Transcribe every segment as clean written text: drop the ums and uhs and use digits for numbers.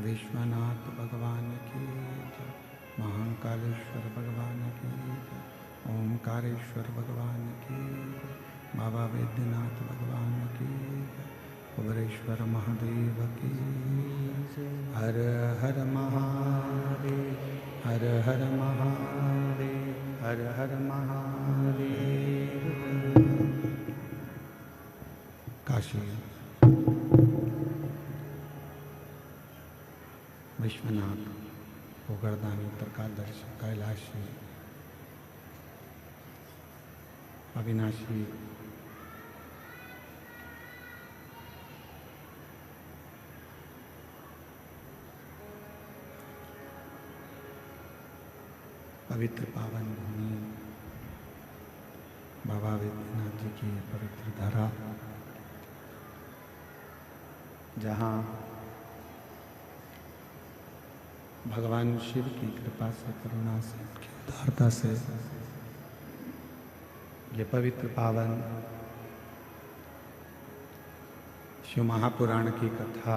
विश्वनाथ भगवान की जय, महाकालेश्वर भगवान की जय, ओमकारेश्वर भगवान की जय, बाबा वैद्यनाथ भगवान की जय, कुबरेश्वर महादेव की जय। हर हर महादेव, हर हर महादेव, हर हर महादेव। काशी विश्वनाथ गोकर्णधाम उत्तरकादर्शी कैलाशी अविनाशी पवित्र पावन भूमि बाबा वैद्यनाथ जी की पवित्र धरा, जहाँ भगवान शिव की कृपा से, करुणा से, उनकी उदारता से ये पवित्र पावन शिव महापुराण की कथा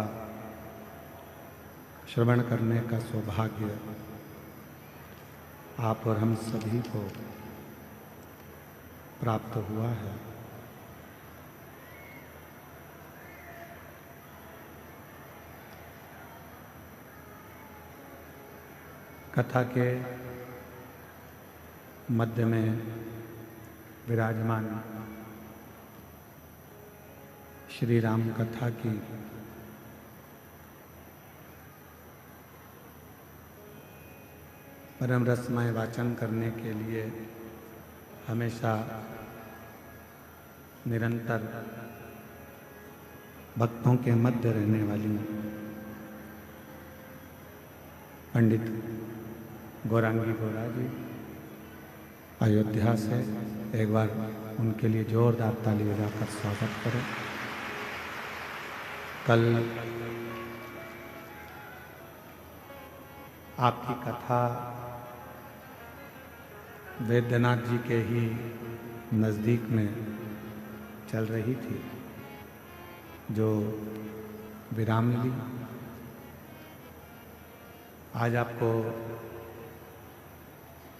श्रवण करने का सौभाग्य आप और हम सभी को प्राप्त हुआ है। कथा के मध्य में विराजमान श्री राम कथा की परम रसमय वाचन करने के लिए हमेशा निरंतर भक्तों के मध्य रहने वाली पंडित गौरांगी गौरा जी अयोध्या से, एक बार उनके लिए जोरदार ताली बजाकर स्वागत करें। कल आपकी कथा वैद्यनाथ जी के ही नज़दीक में चल रही थी, जो विराम ली। आज आपको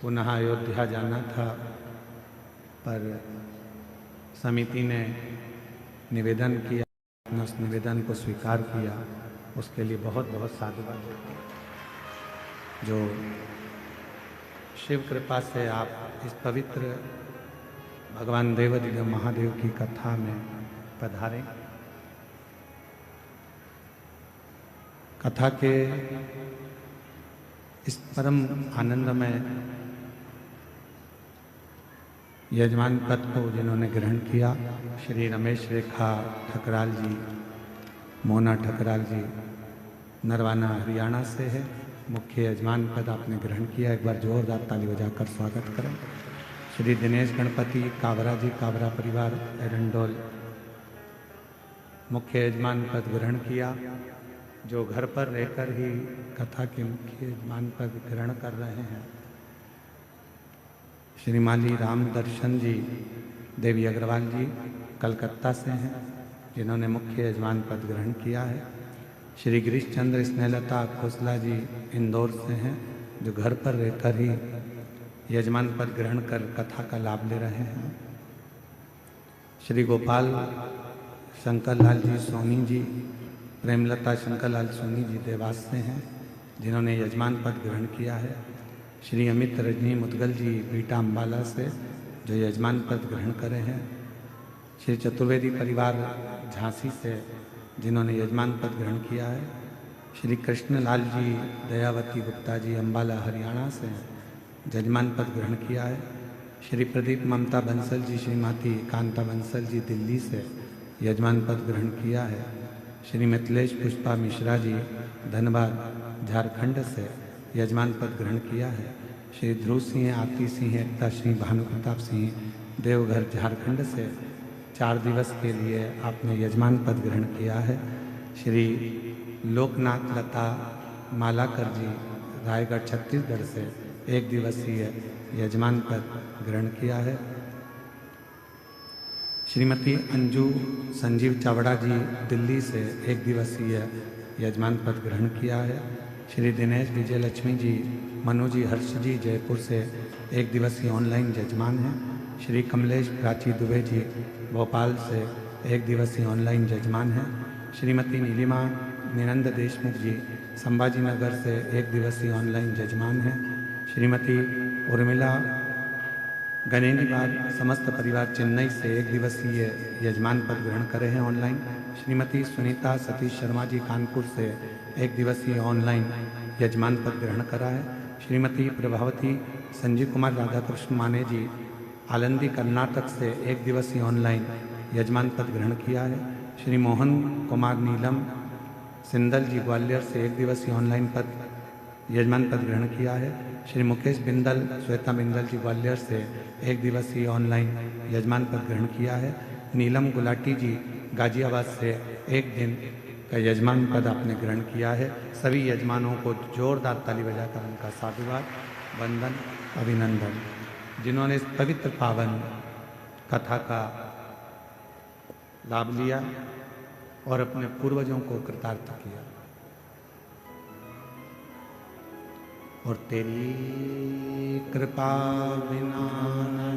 पुनः अयोध्या जाना था, पर समिति ने निवेदन किया, आपने उस निवेदन को स्वीकार किया, उसके लिए बहुत बहुत साधुवाद देते हैं। जो शिव कृपा से आप इस पवित्र भगवान देवाधिदेव महादेव की कथा में पधारे। कथा के इस परम आनंदमय यजमान पद को जिन्होंने ग्रहण किया, श्री रमेश रेखा ठकराल जी, मोना ठकराल जी, नरवाना हरियाणा से है। मुख्य यजमान पद आपने ग्रहण किया, एक बार जोरदार ताली बजाकर स्वागत करें। श्री दिनेश गणपति कावरा जी, कावरा परिवार एरंडोल, मुख्य यजमान पद ग्रहण किया, जो घर पर रहकर ही कथा के मुख्य यजमान पद ग्रहण कर रहे हैं। श्री माली राम दर्शन जी, देवी अग्रवाल जी कलकत्ता से हैं, जिन्होंने मुख्य यजमान पद ग्रहण किया है। श्री गिरीश चंद्र स्नेहलता खोसला जी इंदौर से हैं, जो घर पर रहकर ही यजमान पद ग्रहण कर कथा का लाभ ले रहे हैं। श्री गोपाल शंकर लाल जी सोनी जी, प्रेमलता शंकर लाल सोनी जी देवास से हैं, जिन्होंने यजमान पद ग्रहण किया है। श्री अमित रजनी मुदगल जी बीटा अम्बाला से, जो यजमान पद ग्रहण करे हैं। श्री चतुर्वेदी परिवार झांसी से, जिन्होंने यजमान पद ग्रहण किया है। श्री कृष्णलाल जी दयावती गुप्ता जी अम्बाला हरियाणा से, यजमान पद ग्रहण किया है। श्री प्रदीप ममता बंसल जी, श्रीमती कांता बंसल जी दिल्ली से, यजमान पद ग्रहण किया है। श्री मिथिलेश पुष्पा मिश्रा जी धनबाद झारखंड से, यजमान पद ग्रहण किया है। श्री ध्रुव सिंह, आरती सिंह, एकता सिंह, भानु प्रताप सिंह देवघर झारखंड से 4 दिवस के लिए आपने यजमान पद ग्रहण किया है। श्री लोकनाथ लता मालाकर जी रायगढ़ छत्तीसगढ़ से 1 दिवसीय यजमान पद ग्रहण किया है। श्रीमती अंजू संजीव चावड़ा जी दिल्ली से 1 दिवसीय यजमान पद ग्रहण किया है। श्री दिनेश विजय लक्ष्मी जी, मनु जी हर्ष जी जयपुर से 1 दिवसीय ऑनलाइन यजमान हैं। श्री कमलेश प्राची दुबे जी भोपाल से 1 दिवसीय ऑनलाइन यजमान हैं। श्रीमती नीलिमा निनंद देशमुख जी संभाजी नगर से 1 दिवसीय ऑनलाइन यजमान हैं। श्रीमती उर्मिला गनेनीबाग समस्त परिवार चेन्नई से 1 दिवसीय यजमान पद ग्रहण करे हैं ऑनलाइन। श्रीमती सुनीता सतीश शर्मा जी कानपुर से 1 दिवसीय ऑनलाइन यजमान पद ग्रहण करा है। श्रीमती प्रभावती संजीव कुमार राधाकृष्ण माने जी आलंदी कर्नाटक से 1 दिवसीय ऑनलाइन यजमान पद ग्रहण किया है। श्री मोहन कुमार नीलम सिंदल जी ग्वालियर से 1 दिवसीय ऑनलाइन पद यजमान पद ग्रहण किया है। श्री मुकेश बिंदल श्वेता बिंदल जी ग्वालियर से 1 दिवसीय ऑनलाइन यजमान पद ग्रहण किया है। नीलम गुलाटी जी गाजियाबाद से 1 दिन का यजमान पद आपने ग्रहण किया है। सभी यजमानों को जोरदार ताली बजाकर उनका साधुवाद, वंदन, अभिनंदन, जिन्होंने इस पवित्र पावन कथा का लाभ लिया और अपने पूर्वजों को कृतार्थ किया। और तेरी कृपा बिना न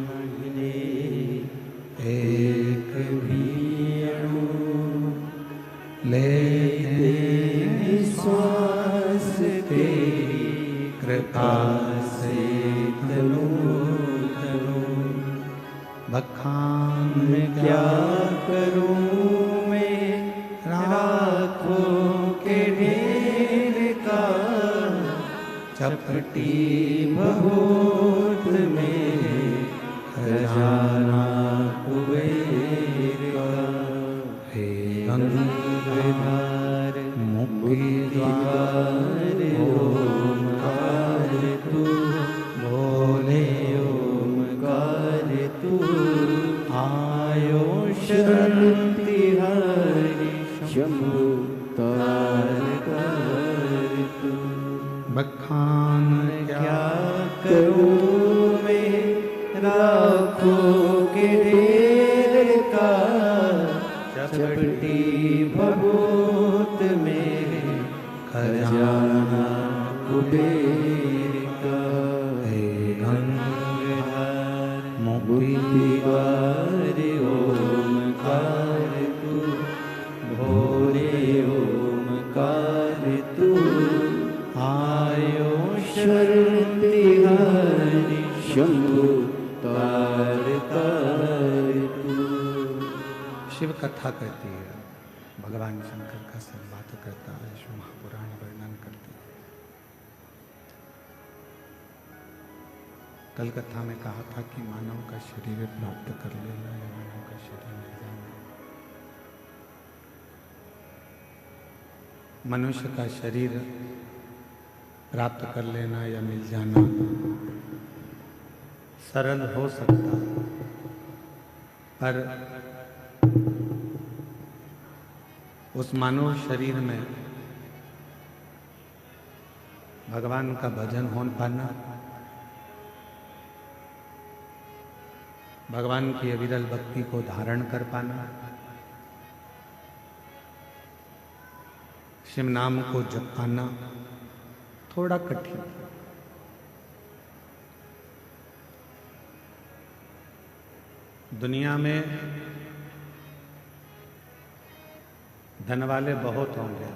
एक भी अणु लेते श्वास तेरी कृपा से तनु तनु बखान क्या करूं मैं राखों के ढेर का चपटी बहुत में खजाना कुबेर का। हे गंगाधर मुक्ति द्वार ओमकार तू, बोले ओमकार तू, आयो शरण तिहारी शंभु तार कर तू। बखान क्या करूं मैं राखों के ढेर का चपटी भभूत में खजाना कुबेर का। हे गंगाधर मुक्ति द्वार ओमकार तू, भोले ओमकार तू, आयो शरण तिहारी शंभु तार तार। शिव कथा कहती है, भगवान शंकर का सब बात करता है, शिव महापुराण वर्णन करती है। कल कथा में कहा था कि मानव का शरीर प्राप्त कर लेना या मानव का शरीर मिल जाना। मनुष्य का शरीर प्राप्त कर लेना या मिल जाना सरल हो सकता, पर उस मानव शरीर में भगवान का भजन हो पाना, भगवान की अविरल भक्ति को धारण कर पाना, शिव नाम को जप पाना थोड़ा कठिन है। दुनिया में धन वाले बहुत होंगे,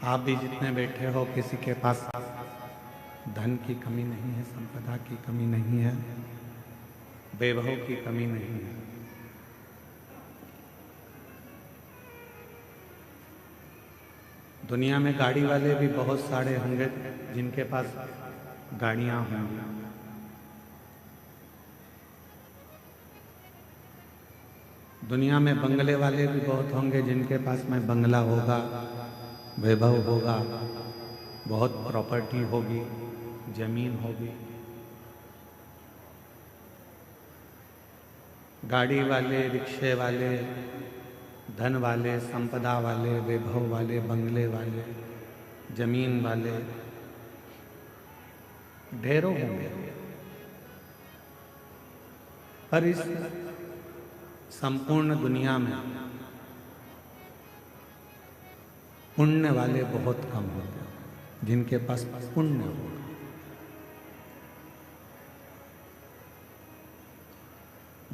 आप भी जितने बैठे हो किसी के पास धन की कमी नहीं है, संपदा की कमी नहीं है, वैभव की कमी नहीं है। दुनिया में गाड़ी वाले भी बहुत सारे होंगे जिनके पास गाड़ियां होंगी। दुनिया में बंगले वाले भी बहुत होंगे जिनके पास में बंगला होगा, वैभव होगा, बहुत प्रॉपर्टी होगी, जमीन होगी। गाड़ी वाले, रिक्शे वाले, धन वाले, संपदा वाले, वैभव वाले, बंगले वाले, जमीन वाले ढेरों होंगे, पर इस संपूर्ण दुनिया में पुण्य वाले बहुत कम होंगे, जिनके पास पुण्य होगा।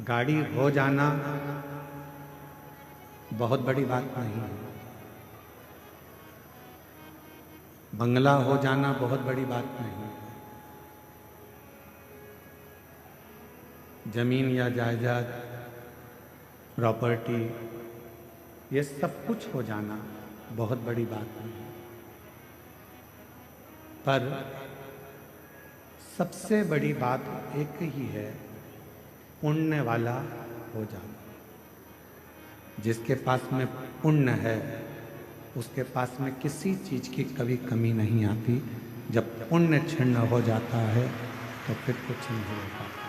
गाड़ी हो जाना बहुत बड़ी बात नहीं है, बंगला हो जाना बहुत बड़ी बात नहीं है, जमीन या जायदाद, प्रॉपर्टी, ये सब कुछ हो जाना बहुत बड़ी बात नहीं है, पर सबसे बड़ी बात एक ही है, पुण्य वाला हो जाना। जिसके पास में पुण्य है उसके पास में किसी चीज की कभी कमी नहीं आती। जब पुण्य क्षीण हो जाता है तो फिर कुछ नहीं हो पाता।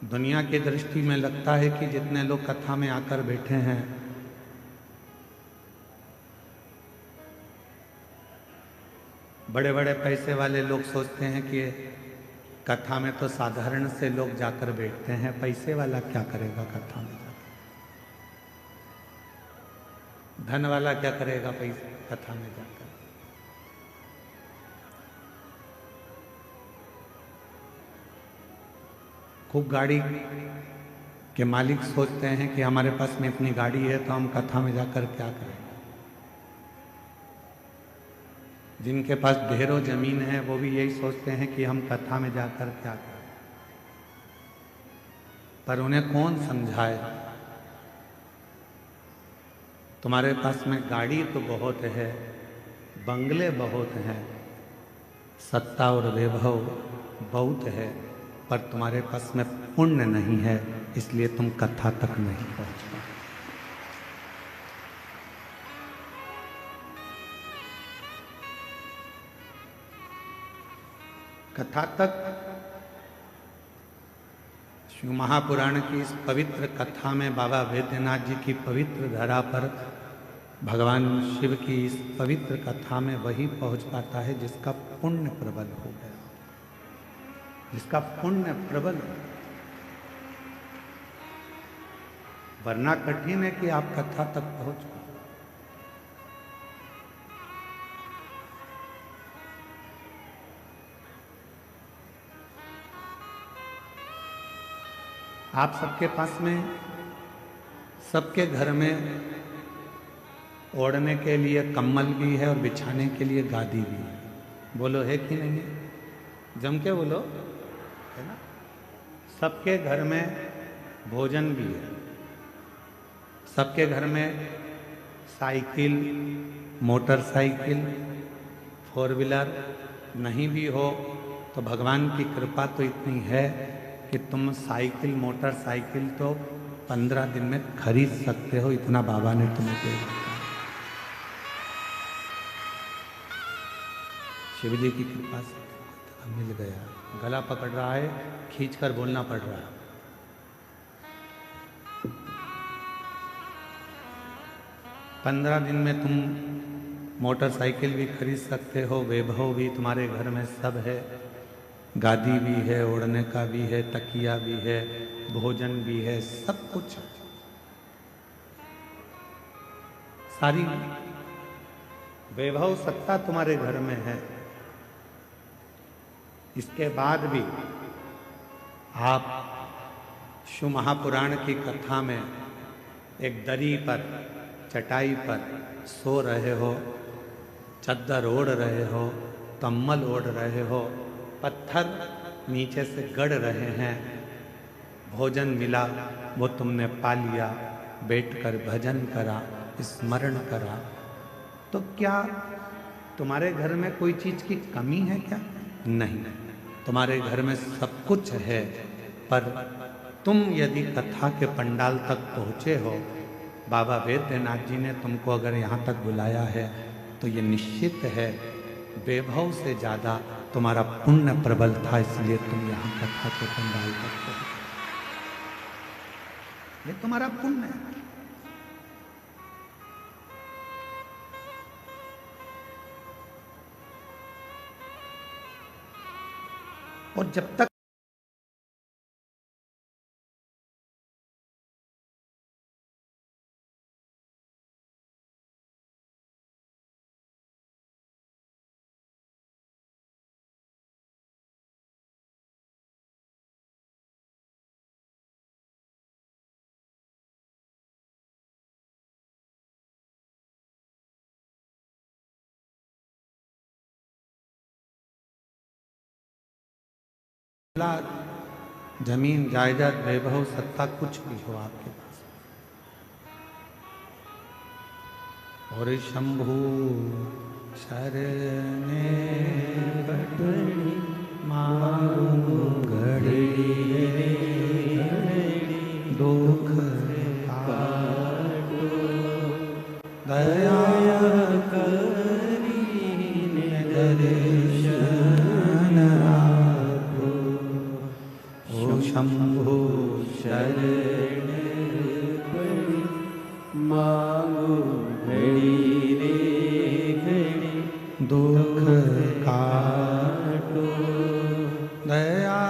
दुनिया की दृष्टि में लगता है कि जितने लोग कथा में आकर बैठे हैं बड़े बड़े पैसे वाले लोग सोचते हैं कि कथा में तो साधारण से लोग जाकर बैठते हैं, पैसे वाला क्या करेगा कथा में जाकर, धन वाला क्या करेगा पैसे कथा में जाकर। खूब गाड़ी के मालिक सोचते हैं कि हमारे पास में इतनी गाड़ी है तो हम कथा में जाकर क्या करें। जिनके पास ढेरों जमीन है वो भी यही सोचते हैं कि हम कथा में जाकर क्या करें, पर उन्हें कौन समझाए। तुम्हारे पास में गाड़ी तो बहुत है, बंगले बहुत हैं, सत्ता और वैभव बहुत है, पर तुम्हारे पास में पुण्य नहीं है, इसलिए तुम कथा तक नहीं पहुंच पाए। कथा तक शिव महापुराण की इस पवित्र कथा में बाबा वैद्यनाथ जी की पवित्र धरा पर भगवान शिव की इस पवित्र कथा में वही पहुंच पाता है जिसका पुण्य प्रबल हो गया, जिसका पुण्य प्रबल हो। वरना कठिन है कि आप कथा तक पहुंच पाए। आप सबके पास में, सबके घर में ओढ़ने के लिए कम्बल भी है और बिछाने के लिए गादी भी है। बोलो है कि नहीं है? जम के बोलो, है ना? सबके घर में भोजन भी है, सबके घर में साइकिल, मोटरसाइकिल, फोर व्हीलर नहीं भी हो तो भगवान की कृपा तो इतनी है कि तुम साइकिल, मोटरसाइकिल तो 15 दिन में खरीद सकते हो, इतना बाबा ने तुम्हें दे रखा है। शिव जी की कृपा से मिल गया। गला पकड़ रहा है, खींचकर बोलना पड़ रहा है। पंद्रह दिन में तुम मोटरसाइकिल भी खरीद सकते हो, वैभव भी तुम्हारे घर में सब है, गादी भी है, ओढ़ने का भी है, तकिया भी है, भोजन भी है, सब कुछ है। सारी वैभव सत्ता तुम्हारे घर में है। इसके बाद भी आप शिव महापुराण की कथा में एक दरी पर, चटाई पर सो रहे हो, चद्दर ओढ़ रहे हो, कम्बल ओढ़ रहे हो, पत्थर नीचे से गड़ रहे हैं, भोजन मिला वो तुमने पा लिया, बैठकर भजन करा, स्मरण करा, तो क्या तुम्हारे घर में कोई चीज की कमी है क्या? नहीं, तुम्हारे घर में सब कुछ है। पर तुम यदि कथा के पंडाल तक पहुँचे हो, बाबा वैद्यनाथ जी ने तुमको अगर यहाँ तक बुलाया है तो ये निश्चित है वैभव से ज़्यादा तुम्हारा पुण्य प्रबल था, इसलिए तुम यहाँ कथा के पंडाल तक पहुँचे। ये तुम्हारा पुण्य है। और जब तक जमीन, जायदाद, वैभव, सत्ता कुछ भी हो आपके पास, और शंभु शरणे बटनी मांगू घड़ी दुख काटो, दया करीने दर्शन आपो, ओ शंभु शरण पड़ी मांगो घड़ी रे घड़ी दुख काटो, दया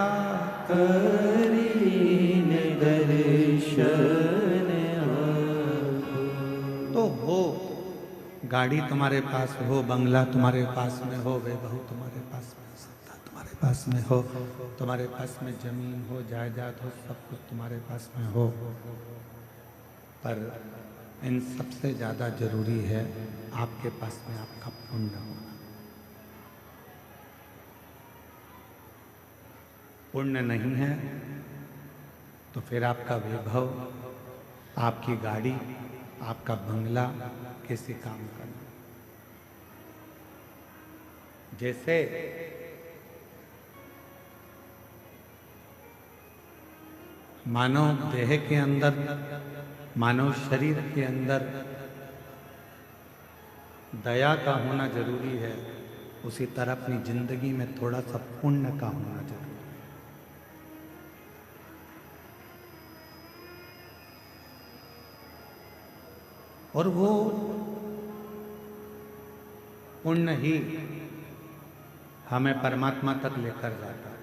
करीने दर्शन आपो। तो हो, गाड़ी तुम्हारे पास हो, बंगला तुम्हारे पास में हो, वैभव तुम्हारे पास में, सत्ता तुम्हारे पास में हो, तुम्हारे पास में जमीन हो, जायदाद हो, सब कुछ तुम्हारे पास में हो, पर इन सबसे ज़्यादा जरूरी है आपके पास में आपका पुण्य होना। पुण्य नहीं है तो फिर आपका वैभव, आपकी गाड़ी, आपका बंगला किसी काम का नहीं। जैसे मानव देह के अंदर, मानव शरीर के अंदर दया का होना जरूरी है, उसी तरह अपनी जिंदगी में थोड़ा सा पुण्य का होना जरूरी है। और वो पुण्य ही हमें परमात्मा तक लेकर जाता है,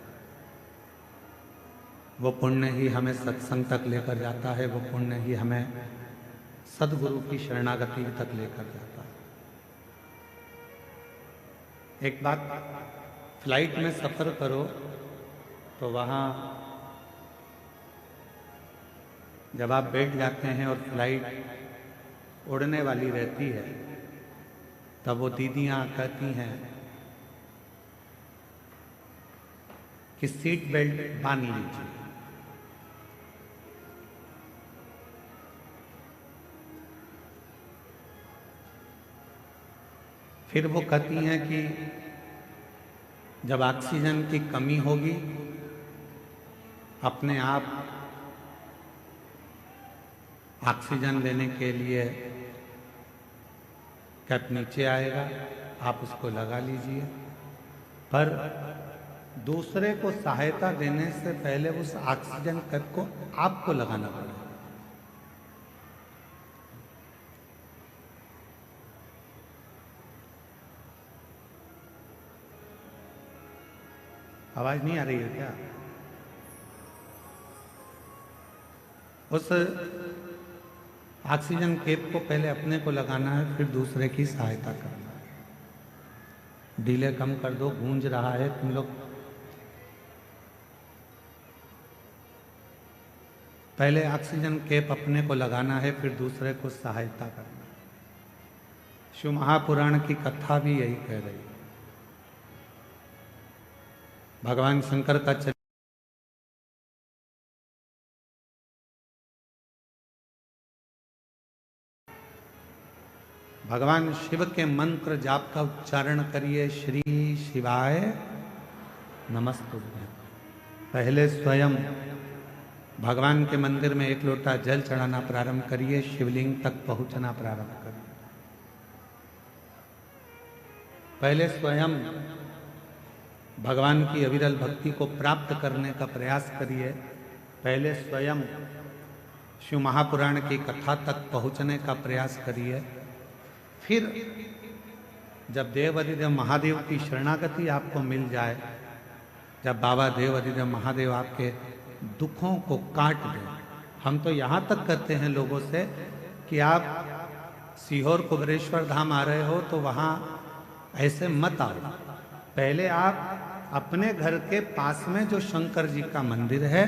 वो पुण्य ही हमें सत्संग तक लेकर जाता है, वो पुण्य ही हमें सद्गुरु की शरणागति तक लेकर जाता है। एक बात, फ्लाइट में सफर करो तो वहाँ जब आप बैठ जाते हैं और फ्लाइट उड़ने वाली रहती है, तब वो दीदियां कहती हैं कि सीट बेल्ट बांध लीजिए। फिर वो कहती हैं कि जब ऑक्सीजन की कमी होगी अपने आप ऑक्सीजन लेने के लिए कैप नीचे आएगा, आप उसको लगा लीजिए। पर दूसरे को सहायता देने से पहले उस ऑक्सीजन कैप को आपको लगाना पड़ेगा। आवाज नहीं आ रही है क्या? उस ऑक्सीजन कैप को पहले अपने को लगाना है, फिर दूसरे की सहायता करना है। डिले कम कर दो, गूंज रहा है तुम लोग। पहले ऑक्सीजन कैप अपने को लगाना है, फिर दूसरे को सहायता करना है। शिव महापुराण की कथा भी यही कह रही है। भगवान शंकर का भगवान शिव के मंत्र जाप का उच्चारण करिए, श्री शिवाय नमस्तुभ्यं। पहले स्वयं भगवान के मंदिर में एक लोटा जल चढ़ाना प्रारंभ करिए, शिवलिंग तक पहुंचना प्रारंभ करिए। पहले स्वयं भगवान की अविरल भक्ति को प्राप्त करने का प्रयास करिए। पहले स्वयं शिव महापुराण की कथा तक पहुंचने का प्रयास करिए। फिर जब देव अधिदेव महादेव की शरणागति आपको मिल जाए, जब बाबा देव अधिदेव महादेव आपके दुखों को काट दें। हम तो यहाँ तक कहते हैं लोगों से कि आप सीहोर कुबेरेश्वर धाम आ रहे हो तो वहाँ ऐसे मत आओ। पहले आप अपने घर के पास में जो शंकर जी का मंदिर है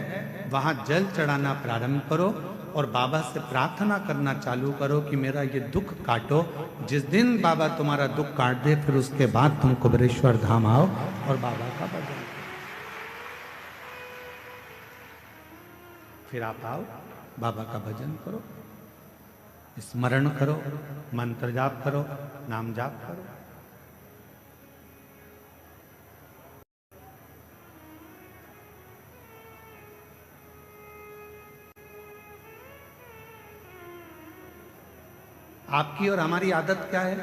वहाँ जल चढ़ाना प्रारंभ करो और बाबा से प्रार्थना करना चालू करो कि मेरा ये दुख काटो। जिस दिन बाबा तुम्हारा दुख काट दे, फिर उसके बाद तुम कुबेरेश्वर धाम आओ और बाबा का भजन करो। फिर आप आओ, बाबा का भजन करो, स्मरण करो, मंत्र जाप करो, नाम जाप करो। आपकी और हमारी आदत क्या है?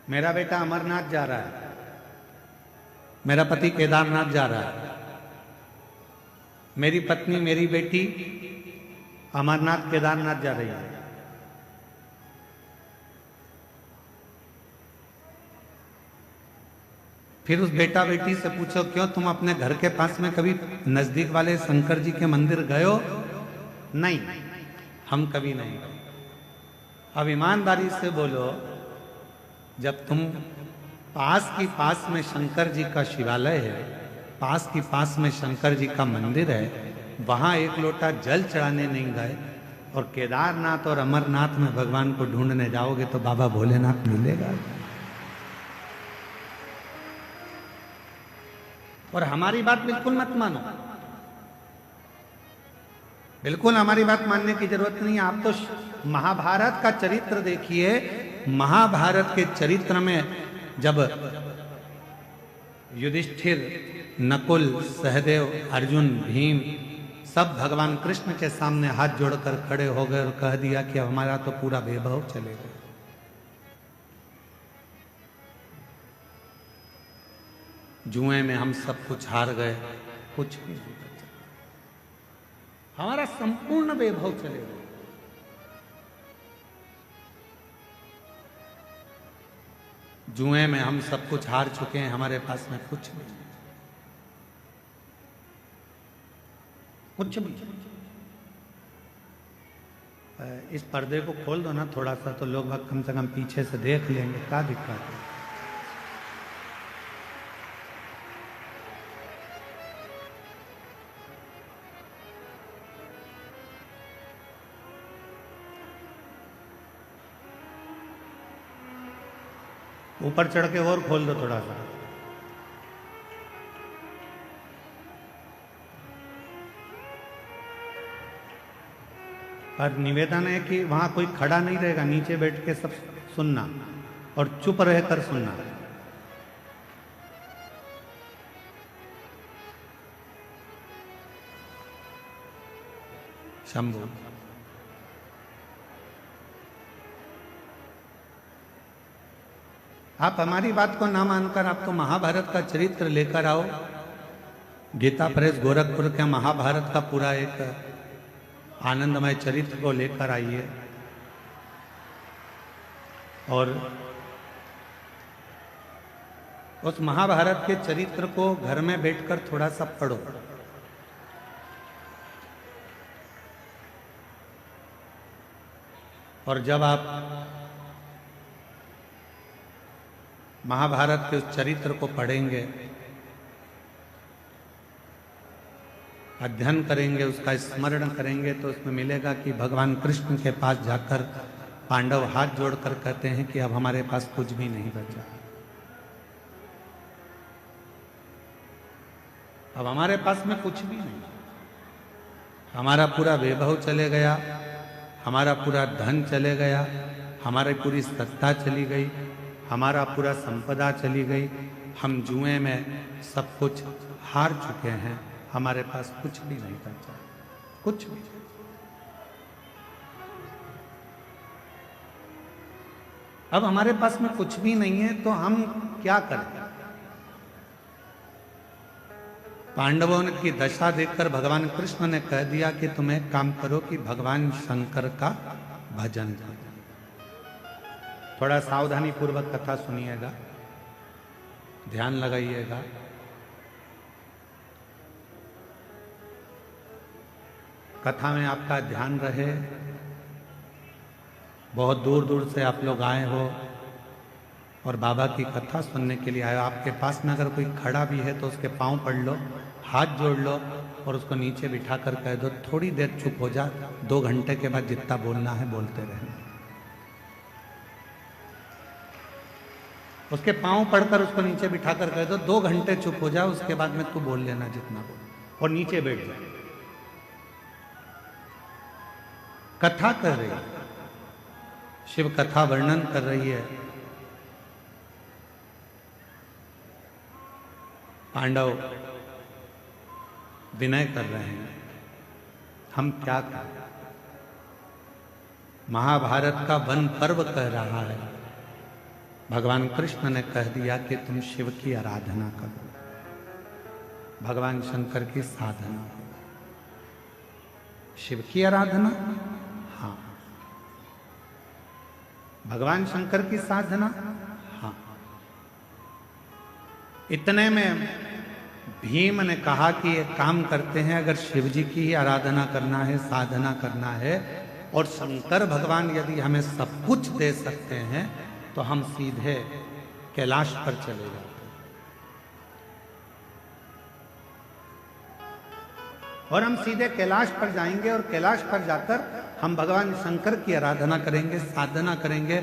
मेरा बेटा अमरनाथ जा रहा है, मेरा पति केदारनाथ जा रहा है, मेरी पत्नी मेरी बेटी अमरनाथ केदारनाथ जा रही है। फिर उस बेटा बेटी से पूछो, क्यों तुम अपने घर के पास में कभी नजदीक वाले शंकर जी के मंदिर गए हो? नहीं, हम कभी नहीं गए। अब ईमानदारी से बोलो, जब तुम पास की पास में शंकर जी का शिवालय है, पास की पास में शंकर जी का मंदिर है, वहां एक लोटा जल चढ़ाने नहीं गए और केदारनाथ और अमरनाथ में भगवान को ढूंढने जाओगे तो बाबा भोलेनाथ मिलेगा? और हमारी बात बिल्कुल मत मानो, बिल्कुल हमारी बात मानने की जरूरत नहीं है। आप तो महाभारत का चरित्र देखिए। महाभारत के चरित्र में जब युधिष्ठिर, नकुल, सहदेव, अर्जुन, भीम सब भगवान कृष्ण के सामने हाथ जोड़कर खड़े हो गए और कह दिया कि हमारा तो पूरा वैभव चलेगा। जुए में हम सब कुछ हार गए, कुछ भी नहीं बचा, हमारा संपूर्ण वैभव चलेगा। जुए में हम सब कुछ हार चुके हैं, हमारे पास में कुछ नहीं, कुछ भी। इस पर्दे को खोल दो ना थोड़ा सा, तो लोग कम से कम पीछे से देख लेंगे, क्या दिक्कत है। ऊपर चढ़ के और खोल दो थोड़ा सा। और निवेदन है कि वहां कोई खड़ा नहीं रहेगा, नीचे बैठ के सब सुनना और चुप रहकर सुनना। शंभु। आप हमारी बात को ना मानकर आप तो महाभारत का चरित्र लेकर आओ। गीता प्रेस गोरखपुर के महाभारत का पूरा एक आनंदमय चरित्र को लेकर आइए और उस महाभारत के चरित्र को घर में बैठकर थोड़ा सा पढ़ो। और जब आप महाभारत के उस चरित्र को पढ़ेंगे, अध्ययन करेंगे, उसका स्मरण करेंगे, तो उसमें मिलेगा कि भगवान कृष्ण के पास जाकर पांडव हाथ जोड़कर कहते हैं कि अब हमारे पास कुछ भी नहीं बचा, अब हमारे पास में कुछ भी नहीं, हमारा पूरा वैभव चले गया, हमारा पूरा धन चले गया, हमारी पूरी सत्ता चली गई, हमारा पूरा संपदा चली गई, हम जुए में सब कुछ हार चुके हैं, हमारे पास कुछ भी नहीं बचा, कुछ भी। अब हमारे पास में कुछ भी नहीं है तो हम क्या करें? पांडवों की दशा देखकर भगवान कृष्ण ने कह दिया कि तुम एक काम करो कि भगवान शंकर का भजन करो। थोड़ा सावधानी पूर्वक कथा सुनिएगा, ध्यान लगाइएगा। कथा में आपका ध्यान रहे। बहुत दूर दूर से आप लोग आए हो और बाबा की कथा सुनने के लिए आए हो। आपके पास में अगर कोई खड़ा भी है तो उसके पांव पड़ लो, हाथ जोड़ लो और उसको नीचे बिठा कर कह दो थोड़ी देर चुप हो जा, 2 घंटे के बाद जितना बोलना है बोलते रहना। उसके पांव पड़कर उसको नीचे बिठा कर कह दो 2 घंटे चुप हो जा, उसके बाद में तू बोल लेना जितना बोल, और नीचे बैठ जा। कथा कर रही है, शिव कथा वर्णन कर रही है। पांडव विनय कर रहे हैं, हम क्या करें? महाभारत का वन पर्व कह रहा है। भगवान कृष्ण ने कह दिया कि तुम शिव की आराधना करो, भगवान शंकर की साधना करो। शिव की आराधना, हाँ। भगवान शंकर की साधना, हाँ। इतने में भीम ने कहा कि एक काम करते हैं, अगर शिव जी की ही आराधना करना है, साधना करना है, और शंकर भगवान यदि हमें सब कुछ दे सकते हैं तो हम सीधे कैलाश पर चले जाते हैं और हम सीधे कैलाश पर जाएंगे और कैलाश पर जाकर हम भगवान शंकर की आराधना करेंगे, साधना करेंगे।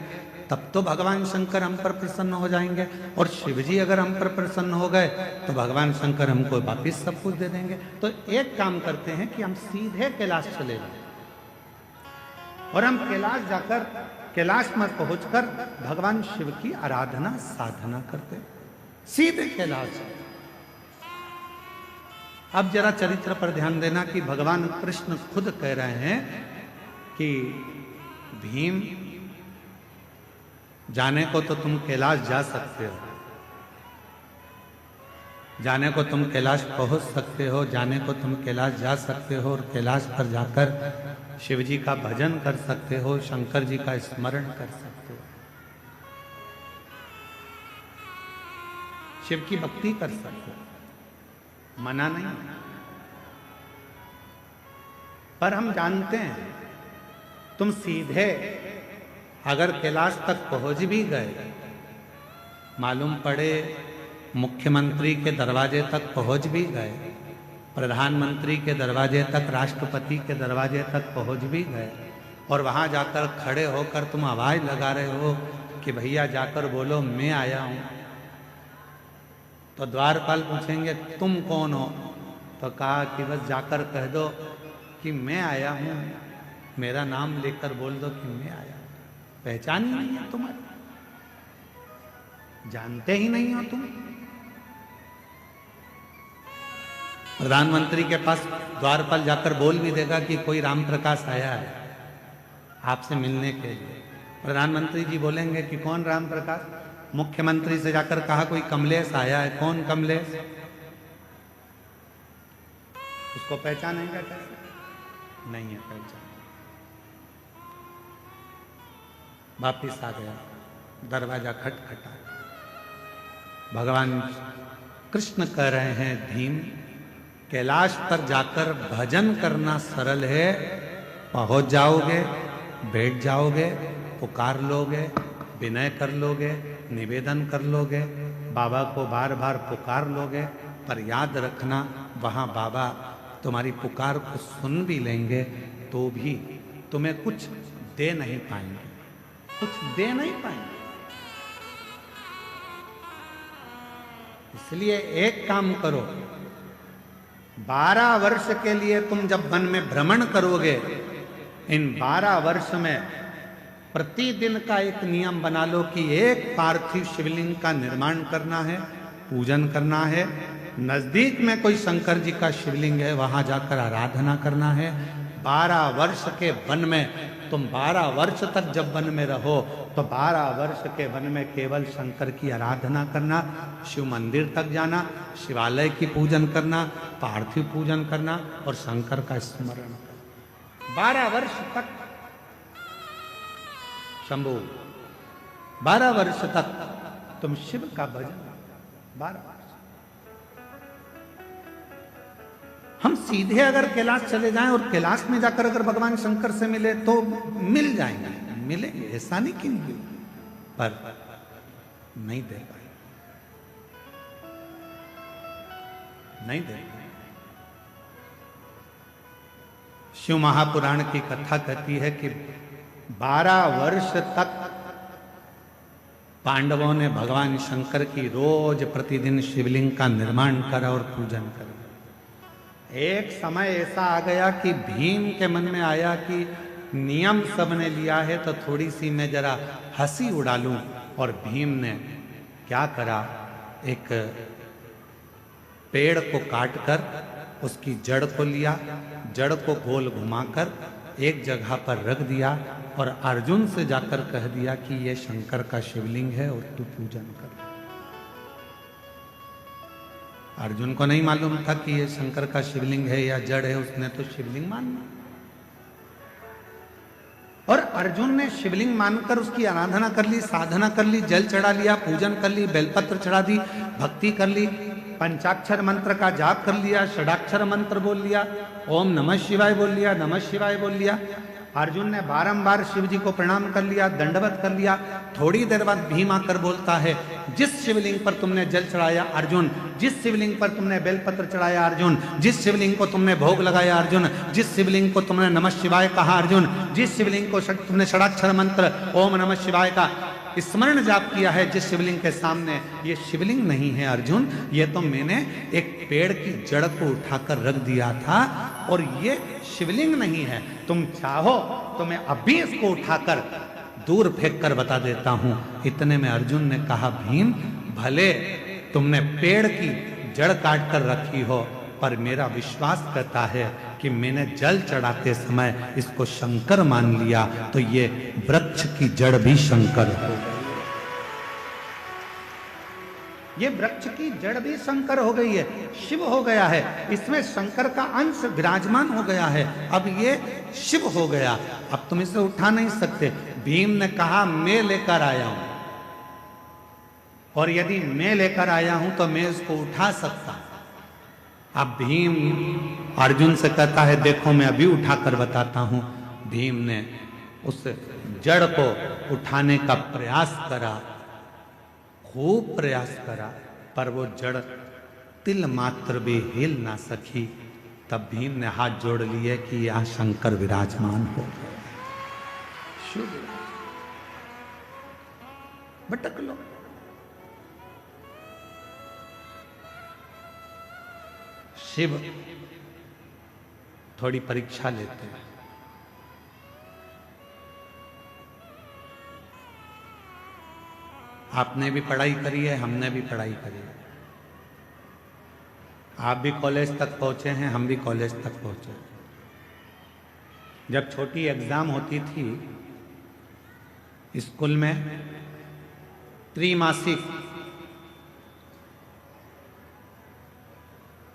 तब तो भगवान शंकर हम पर प्रसन्न हो जाएंगे, और शिव जी अगर हम पर प्रसन्न हो गए तो भगवान शंकर हमको वापिस सब कुछ दे देंगे। तो एक काम करते हैं कि हम सीधे कैलाश चले जाएं और हम कैलाश जाकर, कैलाश में पहुंचकर भगवान शिव की आराधना साधना करते, सीधे कैलाश। अब जरा चरित्र पर ध्यान देना कि भगवान कृष्ण खुद कह रहे हैं कि भीम, जाने को तो तुम कैलाश जा सकते हो, जाने को तुम कैलाश पहुंच सकते हो, जाने को तुम कैलाश जा सकते हो और कैलाश पर जाकर शिव जी का भजन कर सकते हो, शंकर जी का स्मरण कर सकते हो, शिव की भक्ति कर सकते हो, मना नहीं। पर हम जानते हैं तुम सीधे अगर कैलाश तक पहुंच भी गए, मालूम पड़े मुख्यमंत्री के दरवाजे तक पहुंच भी गए, प्रधानमंत्री के दरवाजे तक, राष्ट्रपति के दरवाजे तक पहुंच भी गए, और वहां जाकर खड़े होकर तुम आवाज लगा रहे हो कि भैया जाकर बोलो मैं आया हूं। तो द्वारपाल पूछेंगे तुम कौन हो? तो कहा कि बस जाकर कह दो कि मैं आया हूं, मेरा नाम लेकर बोल दो कि मैं आया हूं। पहचान ही नहीं है तुम्हारी, जानते ही नहीं हो तुम। प्रधानमंत्री के पास द्वारपाल जाकर बोल भी देगा कि कोई राम प्रकाश आया है आपसे मिलने के लिए। प्रधानमंत्री जी बोलेंगे कि कौन राम प्रकाश? मुख्यमंत्री से जाकर कहा कोई कमलेश आया है, कौन कमलेश? उसको पहचानेंगे कैसे? नहीं है पहचान। वापिस आ गया, दरवाजा खटखटा। भगवान कृष्ण कह रहे हैं भीम, कैलाश पर जाकर भजन करना सरल है। पहुंच जाओगे, बैठ जाओगे, पुकार लोगे, विनय कर लोगे, निवेदन कर लोगे, बाबा को बार बार पुकार लोगे। पर याद रखना वहां बाबा तुम्हारी पुकार को सुन भी लेंगे तो भी तुम्हें कुछ दे नहीं पाएंगे, कुछ दे नहीं पाएंगे। इसलिए एक काम करो, 12 वर्ष के लिए तुम जब वन में भ्रमण करोगे, इन 12 वर्ष में प्रतिदिन का एक नियम बना लो कि एक पार्थिव शिवलिंग का निर्माण करना है, पूजन करना है। नजदीक में कोई शंकर जी का शिवलिंग है, वहां जाकर आराधना करना है। 12 वर्ष के वन में तुम 12 वर्ष तक जब वन में रहो तो 12 वर्ष के वन में केवल शंकर की आराधना करना, शिव मंदिर तक जाना, शिवालय की पूजन करना, पार्थिव पूजन करना और शंकर का स्मरण करना। 12 वर्ष तक शंभू, 12 वर्ष तक तुम शिव का भजन, 12 वर्ष। हम सीधे अगर कैलाश चले जाएं और कैलाश में जाकर अगर भगवान शंकर से मिले तो मिल जाएंगे, मिलेंगे, ऐसा नहीं कि नहीं, पर नहीं दे पाए, नहीं दे पाए। शिव महापुराण की कथा कहती है कि 12 वर्ष तक पांडवों ने भगवान शंकर की रोज प्रतिदिन शिवलिंग का निर्माण करा और पूजन करा। एक समय ऐसा आ गया कि भीम के मन में आया कि नियम सबने लिया है तो थोड़ी सी मैं जरा हंसी उड़ा लूं। और भीम ने क्या करा, एक पेड़ को काटकर उसकी जड़ को लिया, जड़ को गोल घुमाकर एक जगह पर रख दिया और अर्जुन से जाकर कह दिया कि ये शंकर का शिवलिंग है और तू पूजन कर। अर्जुन को नहीं मालूम था कि ये शंकर का शिवलिंग है या जड़ है, उसने तो शिवलिंग माना। और अर्जुन ने शिवलिंग मानकर उसकी आराधना कर ली, साधना कर ली, जल चढ़ा लिया, पूजन कर ली, बेलपत्र चढ़ा दी, भक्ति कर ली, पंचाक्षर मंत्र का जाप कर लिया, षडाक्षर मंत्र बोल लिया, ओम नमः शिवाय बोल लिया, नमः शिवाय बोल लिया। अर्जुन ने बारंबार शिव जी को प्रणाम कर लिया, दंडवत कर लिया। थोड़ी देर बाद भीम आकर बोलता है, जिस शिवलिंग पर तुमने जल चढ़ाया अर्जुन, जिस शिवलिंग पर तुमने बेलपत्र चढ़ाया अर्जुन, जिस शिवलिंग को तुमने भोग लगाया अर्जुन, जिस शिवलिंग को तुमने नमः शिवाय कहा अर्जुन, जिस शिवलिंग को तुमने षडाक्षर मंत्र ओम नमः शिवाय का स्मरण जाप किया है, जिस शिवलिंग के सामने, ये शिवलिंग नहीं है अर्जुन, ये तो मैंने एक पेड़ की जड़ को उठाकर रख दिया था और ये शिवलिंग नहीं है। तुम चाहो तो मैं अभी इसको उठाकर दूर फेंक कर बता देता हूं। इतने में अर्जुन ने कहा, भीम भले तुमने पेड़ की जड़ काट कर रखी हो, पर मेरा विश्वास कहता है कि मैंने जल चढ़ाते समय इसको शंकर मान लिया, तो ये वृक्ष की जड़ भी शंकर हो गई। ये वृक्ष की जड़ भी शंकर हो गई है, शिव हो गया है, इसमें शंकर का अंश विराजमान हो गया है। अब ये शिव हो गया, अब तुम इसे उठा नहीं सकते। भीम ने कहा, मैं लेकर आया हूं, और यदि मैं लेकर आया हूं तो मैं इसको उठा सकता। अब भीम अर्जुन से कहता है, देखो मैं अभी उठाकर बताता हूं। भीम ने उस जड़ को उठाने का प्रयास करा, खूब प्रयास करा, पर वो जड़ तिल मात्र भी हिल ना सकी। तब भीम ने हाथ जोड़ लिए कि यहां शंकर विराजमान हो गए। भटक लो। शिव थोड़ी परीक्षा लेते हैं। आपने भी पढ़ाई करी है, हमने भी पढ़ाई करी है। आप भी कॉलेज तक पहुंचे हैं, हम भी कॉलेज तक पहुंचे। जब छोटी एग्जाम होती थी स्कूल में, त्रैमासिक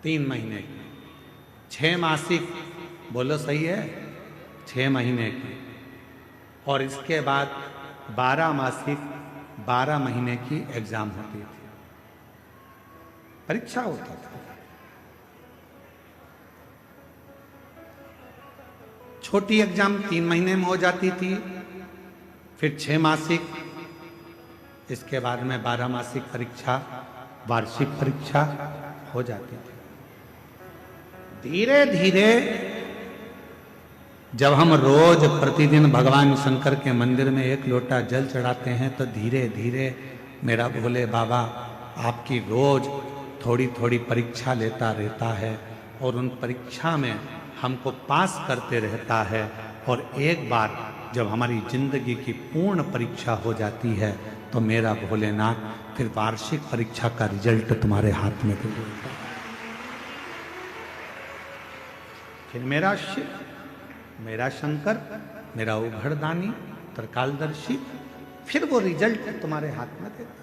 3 महीने की, 6 मासिक, बोलो सही है, 6 महीने की, और इसके बाद 12 मासिक 12 महीने की एग्जाम होती थी, परीक्षा होता था। छोटी एग्जाम 3 महीने में हो जाती थी, फिर 6 मासिक, इसके बाद में 12 मासिक परीक्षा, वार्षिक परीक्षा हो जाती थी। धीरे धीरे जब हम रोज प्रतिदिन भगवान शंकर के मंदिर में 1 लोटा जल चढ़ाते हैं, तो धीरे धीरे मेरा भोले बाबा आपकी रोज थोड़ी थोड़ी परीक्षा लेता रहता है, और उन परीक्षा में हमको पास करते रहता है। और एक बार जब हमारी जिंदगी की पूर्ण परीक्षा हो जाती है, तो मेरा भोलेनाथ फिर वार्षिक परीक्षा का रिजल्ट तुम्हारे हाथ में दे देता है। फिर मेरा शिव, मेरा शंकर, मेरा उघड़दानी, त्रिकालदर्शी, फिर वो रिजल्ट तुम्हारे हाथ में देता।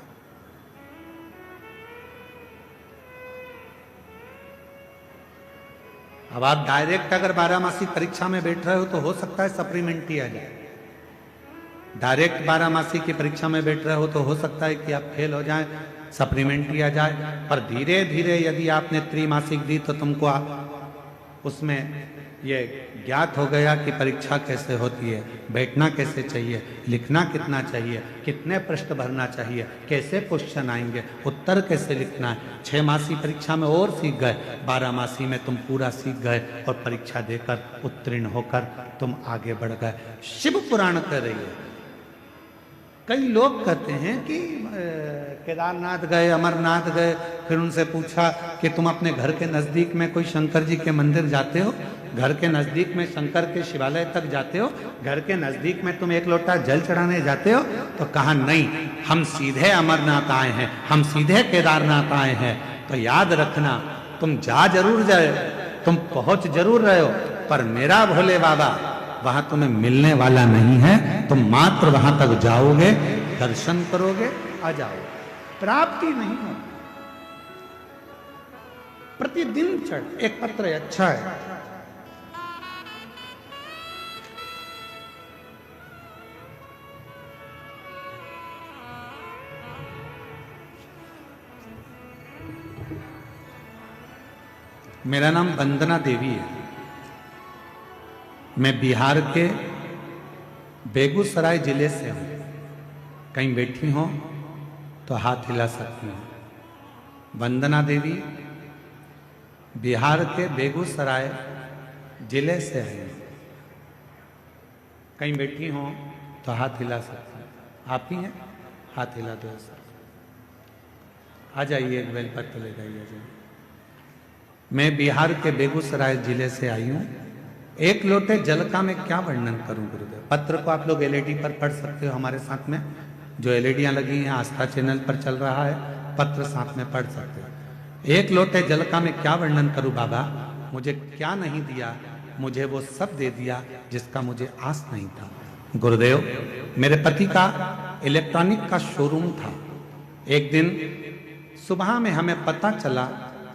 अब आप डायरेक्ट अगर 12 मासिक परीक्षा में बैठ रहे हो तो हो सकता है सप्लीमेंट्री आ जाए। डायरेक्ट 12 मासिक की परीक्षा में बैठ रहे हो तो हो सकता है कि आप फेल हो जाएं, सप्लीमेंट्री आ जाए। पर धीरे धीरे यदि आपने त्रैमासिक दी तो तुमको उसमें ये ज्ञात हो गया कि परीक्षा कैसे होती है, बैठना कैसे चाहिए, लिखना कितना चाहिए, कितने प्रश्न भरना चाहिए, कैसे क्वेश्चन आएंगे, उत्तर कैसे लिखना है। 6 मासी परीक्षा में और सीख गए, 12 मासी में तुम पूरा सीख गए, और परीक्षा देकर उत्तीर्ण होकर तुम आगे बढ़ गए। शिव पुराण कह रही है। कई लोग कहते हैं कि केदारनाथ गए, अमरनाथ गए, फिर उनसे पूछा कि तुम अपने घर के नज़दीक में कोई शंकर जी के मंदिर जाते हो, घर के नज़दीक में शंकर के शिवालय तक जाते हो, घर के नज़दीक में तुम 1 लोटा जल चढ़ाने जाते हो? तो कहा नहीं, हम सीधे अमरनाथ आए हैं, हम सीधे केदारनाथ आए हैं। तो याद रखना, तुम जा जरूर जाए, तुम पहुंच जरूर रहे हो, पर मेरा भोले बाबा वहां तुम्हें मिलने वाला नहीं है। तुम मात्र वहां तक जाओगे, दर्शन करोगे, आ जाओगे, प्राप्ति नहीं हो। प्रतिदिन चढ़, एक पत्र अच्छा है, मेरा नाम वंदना देवी है। मैं बिहार के बेगूसराय जिले से हूँ। कहीं बैठी हो तो हाथ हिला सकती हूँ। वंदना देवी बिहार के बेगूसराय जिले से है। कहीं बैठी हो तो हाथ हिला सकती हैं। आप ही हैं? हाथ हिला दो सर। आ जाइए, एक बेलपत्र ले जाइए। मैं बिहार के बेगूसराय जिले से आई हूँ। 1 लोटे जल का मैं क्या वर्णन करूं गुरुदेव। पत्र को आप लोग एलईडी पर पढ़ सकते हो, हमारे साथ में जो एलईडियां लगी हैं आस्था चैनल पर चल रहा है, पत्र साथ में पढ़ सकते हो। 1 लोटे जल का मैं क्या वर्णन करूं बाबा, मुझे क्या नहीं दिया, मुझे वो सब दे दिया जिसका मुझे आस नहीं था। गुरुदेव, मेरे पति का इलेक्ट्रॉनिक का शोरूम था। एक दिन सुबह में हमें पता चला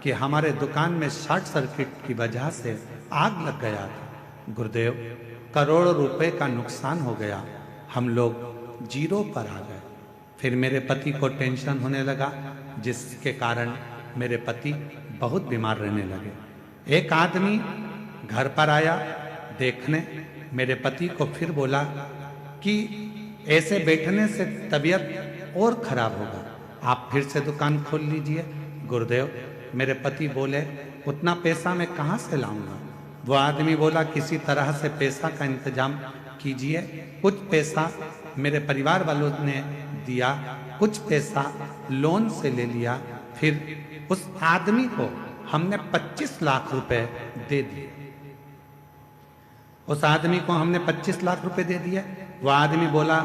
कि हमारे दुकान में शॉर्ट सर्किट की वजह से आग लग गया था। गुरुदेव, करोड़ों रुपए का नुकसान हो गया, हम लोग जीरो पर आ गए। फिर मेरे पति को टेंशन होने लगा, जिसके कारण मेरे पति बहुत बीमार रहने लगे। एक आदमी घर पर आया देखने, मेरे पति को फिर बोला कि ऐसे बैठने से तबीयत और खराब होगा, आप फिर से दुकान खोल लीजिए। गुरुदेव, मेरे पति बोले उतना पैसा मैं कहाँ से लाऊंगा। वो आदमी बोला किसी तरह से पैसा का इंतजाम कीजिए। कुछ पैसा मेरे परिवार वालों ने दिया कुछ पैसा लोन से ले लिया, फिर उस आदमी को हमने 25 लाख रुपए दे दिए। उस आदमी को हमने 25 लाख रुपए दे दिए। वो आदमी बोला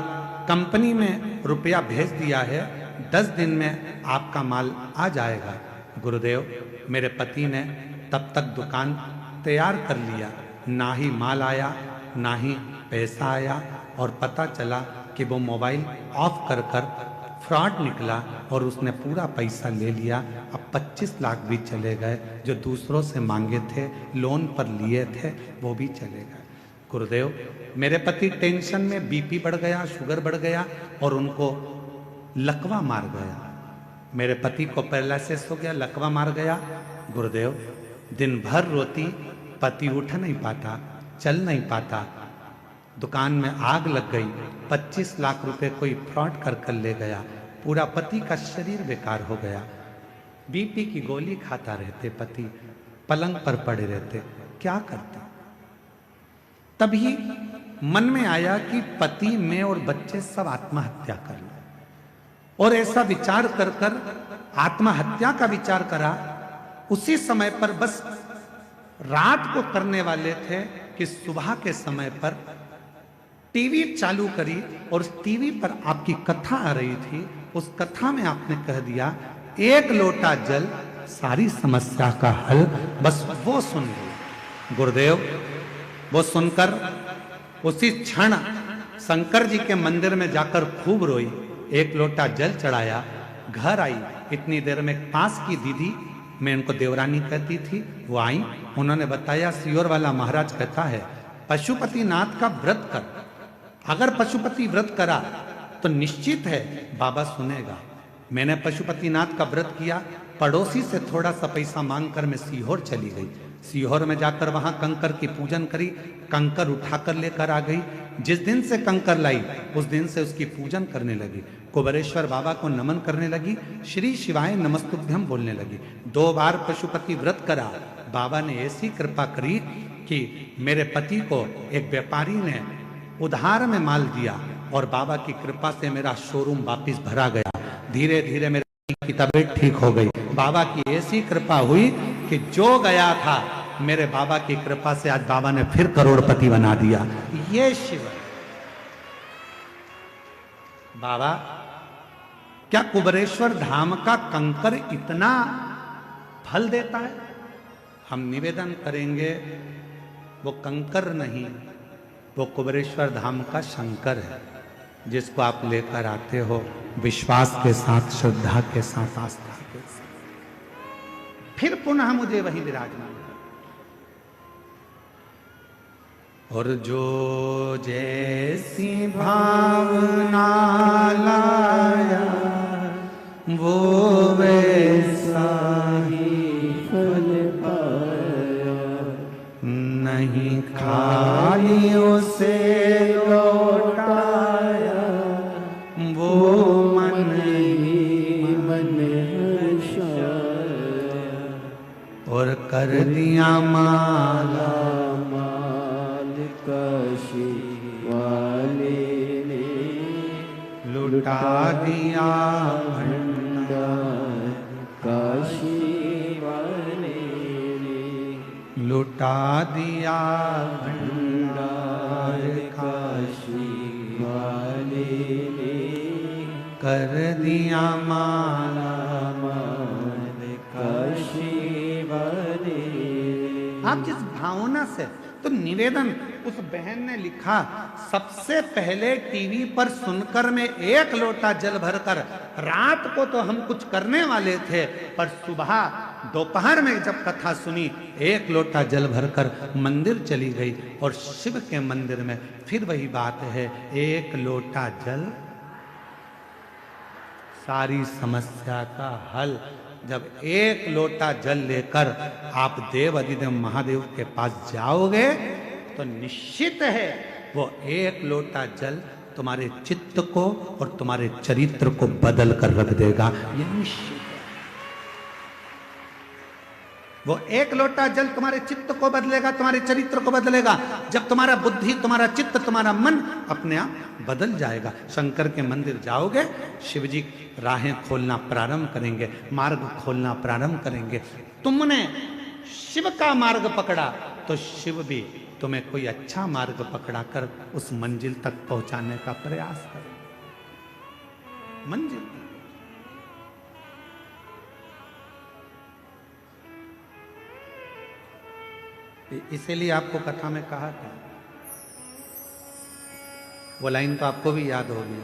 कंपनी में रुपया भेज दिया है, 10 दिन में आपका माल आ जाएगा। गुरुदेव, मेरे पति ने तब तक दुकान तैयार कर लिया, ना ही माल आया ना ही पैसा आया, और पता चला कि वो मोबाइल ऑफ कर फ्रॉड निकला और उसने पूरा पैसा ले लिया। अब 25 लाख भी चले गए, जो दूसरों से मांगे थे, लोन पर लिए थे, वो भी चले गए। गुरुदेव, मेरे पति टेंशन में बीपी बढ़ गया, शुगर बढ़ गया और उनको लकवा मार गया। मेरे पति को पैरालिसिस हो गया, लकवा मार गया। गुरुदेव, दिन भर रोती, पति उठ नहीं पाता, चल नहीं पाता, दुकान में आग लग गई, 25 लाख रुपए कोई फ्रॉड कर ले गया, पूरा पति का शरीर बेकार हो गया। बीपी की गोली खाता रहते, पति पलंग पर पड़े रहते, क्या करते? तभी मन में आया कि पति, मैं और बच्चे सब आत्महत्या कर लें, और ऐसा विचार कर आत्महत्या का विचार करा। उसी समय पर, बस रात को करने वाले थे कि सुबह के समय पर टीवी चालू करी और उस टीवी पर आपकी कथा आ रही थी। उस कथा में आपने कह दिया 1 लोटा जल सारी समस्या का हल, बस वो सुन ली। गुरुदेव, वो सुनकर उसी क्षण शंकर जी के मंदिर में जाकर खूब रोई, 1 लोटा जल चढ़ाया, घर आई। इतनी देर में पास की दीदी, मैं उनको देवरानी कहती थी, वो आई। उन्होंने बताया सियोर वाला महाराज कहता है पशुपति नाथ का व्रत कर, अगर पशुपति व्रत करा तो निश्चित है बाबा सुनेगा। मैंने पशुपति नाथ का व्रत किया, पड़ोसी से थोड़ा सा पैसा मांगकर मैं सीहोर चली गई। सीहोर में जाकर वहां कंकर की पूजन करी, कंकर उठाकर लेकर आ गई। जिस दिन से कंकर लाई उस दिन से उसकी पूजन करने लगी, कुबेरेश्वर बाबा को नमन करने लगी, श्री शिवाय नमस्तुभ्यम बोलने लगी। 2 बार पशुपति व्रत करा। बाबा ने ऐसी कृपा करी कि मेरे पति को एक व्यापारी ने उधार में माल दिया और बाबा की कृपा से मेरा शोरूम वापिस भरा गया। धीरे धीरे मेरे पति की तबीयत ठीक हो गई। बाबा की ऐसी कृपा हुई कि जो गया था, मेरे बाबा की कृपा से आज बाबा ने फिर करोड़पति बना दिया। ये शिव है। बाबा, क्या कुबेरेश्वर धाम का कंकर इतना फल देता है? हम निवेदन करेंगे, वो कंकर नहीं, वो कुबेरेश्वर धाम का शंकर है, जिसको आप लेकर आते हो विश्वास के साथ, श्रद्धा के साथ, आस्था के साथ, फिर पुनः मुझे वही विराजमान। और जो जैसी भावना लाया वो वैसा ही फल पाया, नहीं खाली उसे लौटाया, वो मन ही मन हर्षाया, और कर दिया माला काशी वाले ने, लुटा दिया भंडार काशी वाले ने, लुटा दिया भंडार काशी वाले ने, कर दिया माला माल काशी वाले। आप जिस भावना से, तो निवेदन उस बहन ने लिखा, सबसे पहले टीवी पर सुनकर मैं 1 लोटा जल भरकर, रात को तो हम कुछ करने वाले थे, पर सुबह दोपहर में जब कथा सुनी 1 लोटा जल भरकर मंदिर चली गई। और शिव के मंदिर में फिर वही बात है, 1 लोटा जल सारी समस्या का हल। जब 1 लोटा जल लेकर आप देव अधिदेव महादेव के पास जाओगे तो निश्चित है वो 1 लोटा जल तुम्हारे चित्त को और तुम्हारे चरित्र को बदल कर रख देगा, ये निश्चित है। वो एक लोटा जल तुम्हारे चित्त को बदलेगा, तुम्हारे चरित्र को बदलेगा। जब तुम्हारा बुद्धि, तुम्हारा चित्त, तुम्हारा मन अपने आप बदल जाएगा। शंकर के मंदिर जाओगे, शिव जी राहें खोलना प्रारंभ करेंगे, मार्ग खोलना प्रारंभ करेंगे। तुमने शिव का मार्ग पकड़ा तो शिव भी तुम्हें कोई अच्छा मार्ग पकड़ा कर उस मंजिल तक पहुंचाने का प्रयास करें। मंजिल इसीलिए आपको कथा में कहा था, वो लाइन तो आपको भी याद होगी,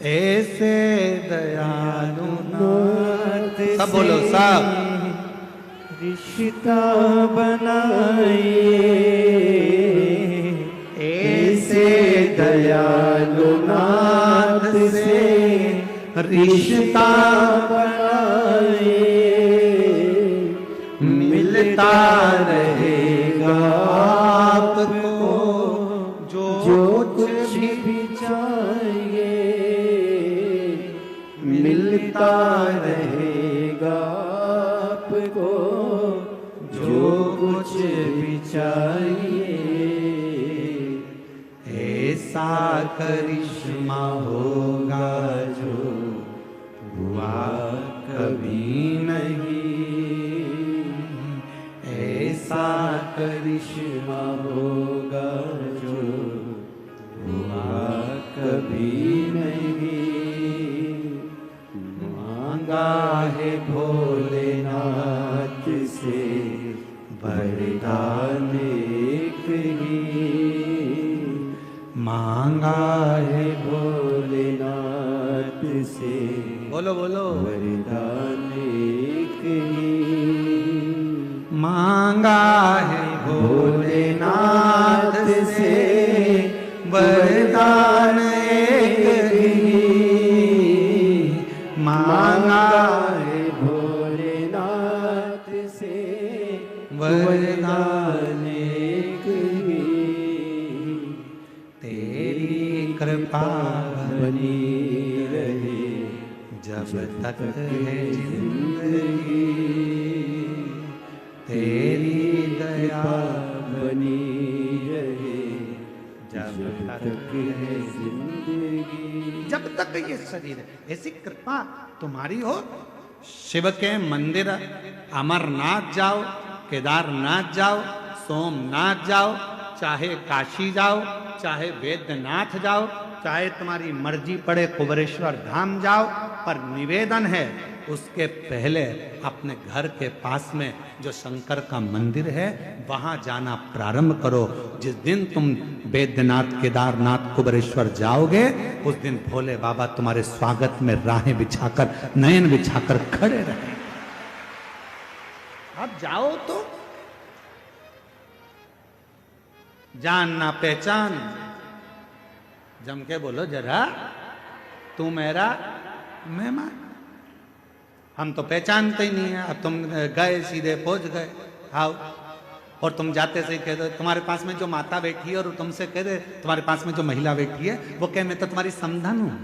ऐसे दयालु नाथ सब बोलो सब रिश्ता बनाए, ऐसे दयालु नाथ से रिश्ता बनाए, मिलता रहेगा आपको जो कुछ भी चाहिए, मिलता रहेगा आपको जो कुछ भी चाहिए। ऐसा करिश्मा होगा जो हुआ कभी नहीं, ऐसा करिश्मा होगा जो हुआ कभी नहीं। मांगा है भोलेनाथ से वरदान एक ही, मांगा है भोलेनाथ से बोलो बोलो वरदान एक ही, मांगा है भोलेनाथ से वरदान एक ही, मांगा है भोलेनाथ से वरदान एक ही। तेरी कृपा बनी रहे जब तक है जिंदगी, तेरी दया बनी रहे जब तक है जिंदगी, जब तक ये शरीर है। ऐसी कृपा तुम्हारी हो। शिव के मंदिर अमरनाथ जाओ, केदारनाथ जाओ, सोमनाथ जाओ, चाहे काशी जाओ, चाहे वैद्यनाथ जाओ, चाहे तुम्हारी मर्जी पड़े कुबरेश्वर धाम जाओ, पर निवेदन है उसके पहले अपने घर के पास में जो शंकर का मंदिर है वहां जाना प्रारंभ करो। जिस दिन तुम वैद्यनाथ, केदारनाथ, कुबरेश्वर जाओगे उस दिन भोले बाबा तुम्हारे स्वागत में राहें बिछाकर, नयन बिछाकर खड़े रहे। अब जाओ तो जान ना पहचान, जम के बोलो जरा, तू मेरा मेहमान। हम तो पहचानते ही नहीं है। अब तुम गए, सीधे पहुंच गए, आओ, और तुम जाते से कह दो तुम्हारे पास में जो माता बैठी है, और तुमसे कह दे तुम्हारे पास में जो महिला बैठी है, वो कह मैं तो तुम्हारी समधन हूं।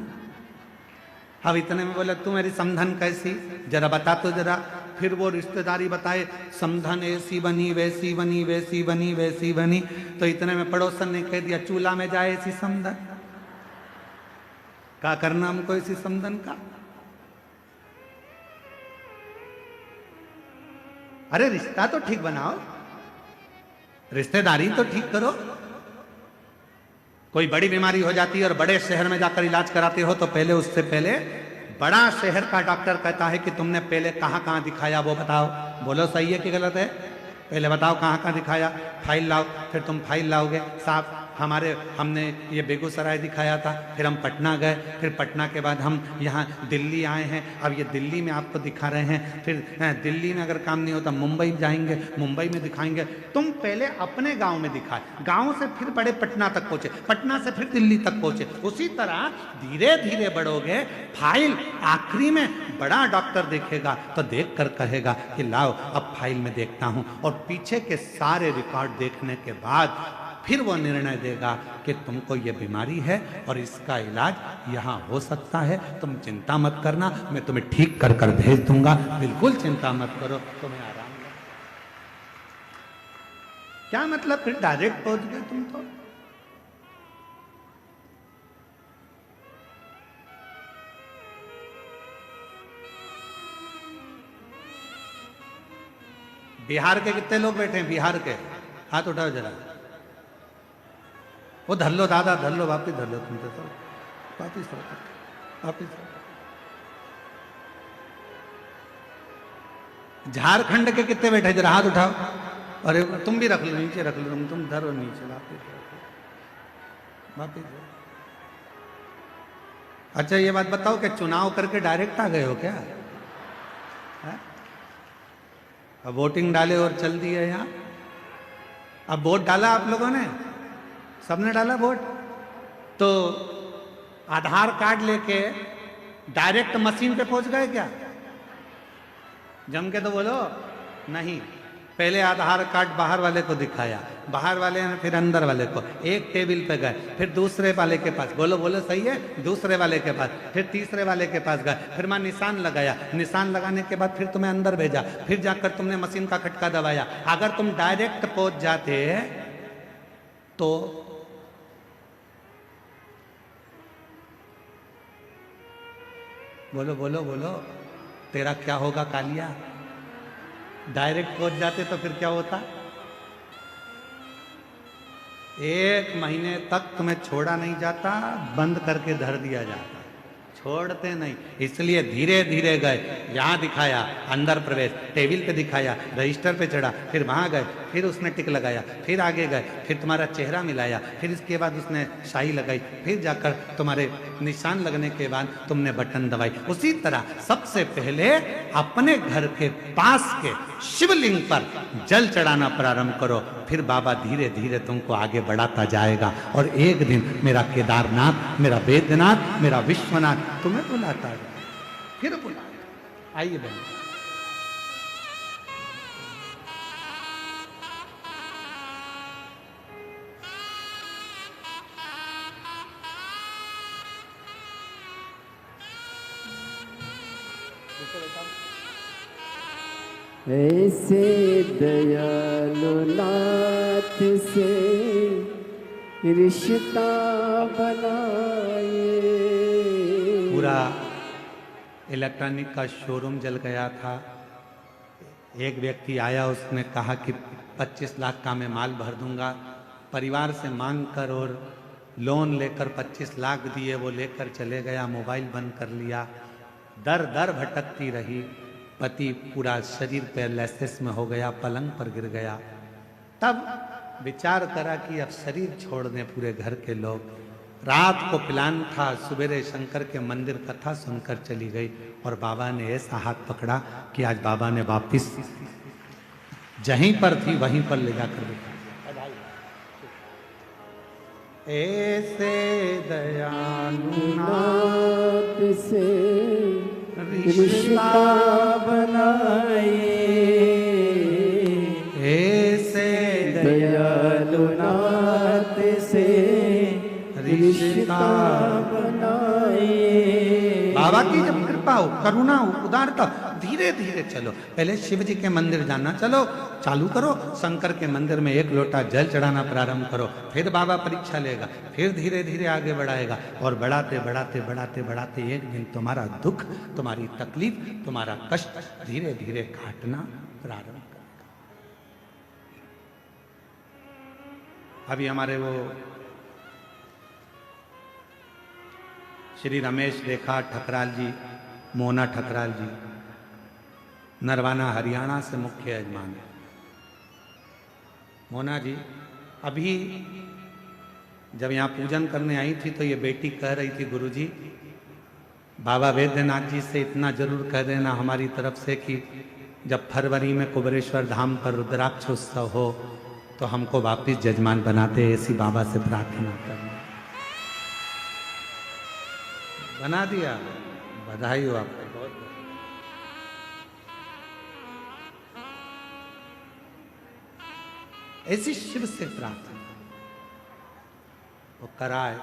अब इतने में बोले तू मेरी समधन कैसी, जरा बता तो जरा। फिर वो रिश्तेदारी बताए, समधन ऐसी बनी, वैसी बनी, वैसी बनी, वैसी बनी। तो इतने में पड़ोसन ने कह दिया चूल्हा में जाए ऐसी समधन। क्या करना हमको इसी समधन का? अरे रिश्ता तो ठीक बनाओ, रिश्तेदारी तो ठीक करो। कोई बड़ी बीमारी हो जाती है और बड़े शहर में जाकर इलाज कराते हो तो पहले, उससे पहले बड़ा शहर का डॉक्टर कहता है कि तुमने पहले कहां कहां दिखाया वो बताओ। बोलो सही है कि गलत है? पहले बताओ कहां कहां दिखाया, फाइल लाओ। फिर तुम फाइल लाओगे, साहब हमने ये बेगूसराय दिखाया था, फिर हम पटना गए, फिर पटना के बाद हम यहाँ दिल्ली आए हैं, अब ये दिल्ली में आपको दिखा रहे हैं। फिर दिल्ली में अगर काम नहीं होता मुंबई जाएंगे, मुंबई में दिखाएंगे। तुम पहले अपने गांव में दिखाए, गांव से फिर बड़े पटना तक पहुंचे, पटना से फिर दिल्ली तक पहुंचे। उसी तरह धीरे धीरे बढ़ोगे। फाइल आखिरी में बड़ा डॉक्टर देखेगा तो देख कर कहेगा कि लाओ अब फाइल में देखता हूं, और पीछे के सारे रिकॉर्ड देखने के बाद फिर वो निर्णय देगा कि तुमको ये बीमारी है और इसका इलाज यहाँ हो सकता है, तुम चिंता मत करना, मैं तुम्हें ठीक कर कर भेज दूंगा, बिल्कुल चिंता मत करो, तुम्हें आराम क्या मतलब, फिर डायरेक्ट पहुंच गए तुम तो। बिहार के कितने लोग बैठे हैं, बिहार के, हाथ उठाओ जरा। वो धर लो दादा, धर लो, वापिस धर लो, तुम तो वापिस वापिस। झारखंड के कितने बैठे, जरा हाथ उठाओ। अरे तुम भी रख लो, नीचे रख लो, तुम धरो नीचे, वापिस वापिस। अच्छा ये बात बताओ कि चुनाव करके डायरेक्ट आ गए हो क्या? है? अब वोटिंग डाले और चल दिए यहाँ। अब वोट डाला आप लोगों ने, सबने डाला वोट, तो आधार कार्ड लेके डायरेक्ट मशीन पे पहुंच गए क्या? जम के तो बोलो। नहीं, पहले आधार कार्ड बाहर वाले को दिखाया, बाहर वाले ने फिर अंदर वाले को, एक टेबल पे गए, फिर दूसरे वाले के पास, बोलो बोलो सही है, दूसरे वाले के पास, फिर तीसरे वाले के पास गए, फिर वहां निशान लगाया, निशान लगाने के बाद फिर तुम्हें अंदर भेजा, फिर जाकर तुमने मशीन का खटका दबाया। अगर तुम डायरेक्ट पहुंच जाते तो बोलो बोलो बोलो, तेरा क्या होगा कालिया? डायरेक्ट पहुंच जाते तो फिर क्या होता? 1 महीने तक तुम्हें छोड़ा नहीं जाता, बंद करके धर दिया जाता, छोड़ते नहीं। इसलिए धीरे धीरे गए, यहां दिखाया अंदर प्रवेश, टेबल पे दिखाया, रजिस्टर पे चढ़ा, फिर वहां गए, फिर उसने टिक लगाया, फिर आगे गए, फिर तुम्हारा चेहरा मिलाया, फिर इसके बाद उसने शाही लगाई, फिर जाकर तुम्हारे निशान लगने के बाद तुमने बटन दबाई। उसी तरह सबसे पहले अपने घर के पास के शिवलिंग पर जल चढ़ाना प्रारंभ करो, फिर बाबा धीरे धीरे तुमको आगे बढ़ाता जाएगा। और एक दिन मेरा केदारनाथ, मेरा वैद्यनाथ, मेरा विश्वनाथ तुम्हें बुलाता है, फिर बुलाता। आइए बहन। ऐसे दयालु नाथ से रिश्ता बनाए। पूरा इलेक्ट्रॉनिक का शोरूम जल गया था। एक व्यक्ति आया, उसने कहा कि 25 लाख का मैं माल भर दूंगा। परिवार से मांग कर और लोन लेकर 25 लाख दिए, वो लेकर चले गया, मोबाइल बंद कर लिया। दर दर भटकती रही, पति पूरा शरीर पैरालिसिस में हो गया, पलंग पर गिर गया। तब विचार करा कि अब शरीर छोड़ दें पूरे घर के लोग। रात को प्लान था, सवेरे शंकर के मंदिर कथा सुनकर चली गई, और बाबा ने ऐसा हाथ पकड़ा कि आज बाबा ने वापिस जहीं पर थी वहीं पर ले जाकर बैठा। ऐसे दयालु नाथ से रिश्ता बनाए। ऐसे दयालु नाथ से रिश्ता बनाए। बाबा की जब कृपा हो, करुणा हो, उदारता, धीरे धीरे चलो। पहले शिव जी के मंदिर जाना चलो, चालू करो, शंकर के मंदिर में 1 लोटा जल चढ़ाना प्रारंभ करो, फिर बाबा परीक्षा लेगा, फिर धीरे धीरे आगे बढ़ाएगा, और बढ़ाते बढ़ाते बढ़ाते बढ़ाते एक दिन तुम्हारा दुख, तुम्हारी तकलीफ, तुम्हारा कष्ट धीरे धीरे काटना प्रारंभ करेगा। अभी हमारे वो श्री रमेश रेखा ठकराल जी, मोना ठकराल जी, नरवाना हरियाणा से मुख्य यजमान है। मोना जी अभी जब यहाँ पूजन करने आई थी तो ये बेटी कह रही थी, गुरुजी बाबा वैद्यनाथ जी से इतना जरूर कह देना हमारी तरफ से कि जब फरवरी में कुबेरेश्वर धाम पर रुद्राक्ष उत्सव हो तो हमको वापिस जजमान बनाते, ऐसी बाबा से प्रार्थना करना। बना दिया, बधाई हो आपको। बहुत ऐसी शिव से प्रार्थना वो कराए,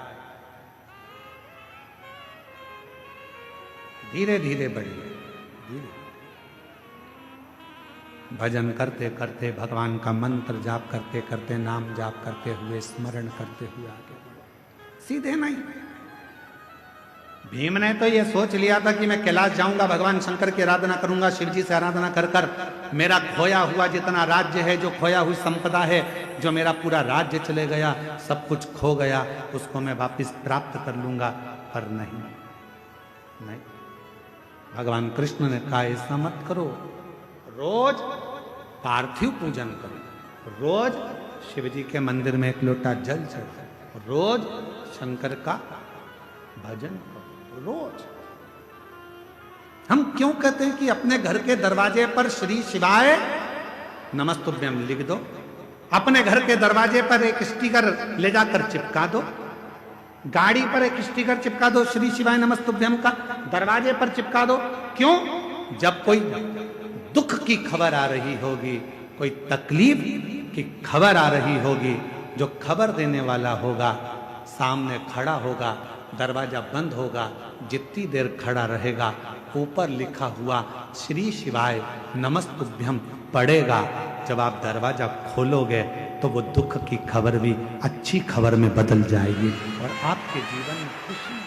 धीरे धीरे बढ़िए, धीरे। भजन करते करते, भगवान का मंत्र जाप करते करते, नाम जाप करते हुए, स्मरण करते हुए आगे बढ़ो, सीधे नहीं। भीम ने तो ये सोच लिया था कि मैं कैलाश जाऊंगा, भगवान शंकर की आराधना करूंगा, शिव जी से आराधना कर कर मेरा खोया हुआ जितना राज्य है, जो खोया हुई संपदा है, जो मेरा पूरा राज्य चले गया, सब कुछ खो गया, उसको मैं वापस प्राप्त कर लूंगा। पर नहीं, नहीं, भगवान कृष्ण ने कहा ऐसा मत करो, रोज पार्थिव पूजन करो, रोज शिव जी के मंदिर में एक लोटा जल चढ़ाओ, रोज शंकर का भजन करो, रोज। हम क्यों कहते हैं कि अपने घर के दरवाजे पर श्री शिवाय नमस्तुभ्यम लिख दो, अपने घर के दरवाजे पर एक स्टिकर ले जाकर चिपका दो, गाड़ी पर एक स्टिकर चिपका दो श्री शिवाय नमस्तुभ्यम का, दरवाजे पर चिपका दो। क्यों? जब कोई दुख की खबर आ रही होगी, कोई तकलीफ की खबर आ रही होगी, जो खबर देने वाला होगा सामने खड़ा होगा, दरवाजा बंद होगा, जितनी देर खड़ा रहेगा ऊपर लिखा हुआ श्री शिवाय नमस्तुभ्यम पड़ेगा। जब आप दरवाजा खोलोगे तो वो दुख की खबर भी अच्छी खबर में बदल जाएगी और आपके जीवन में खुशी।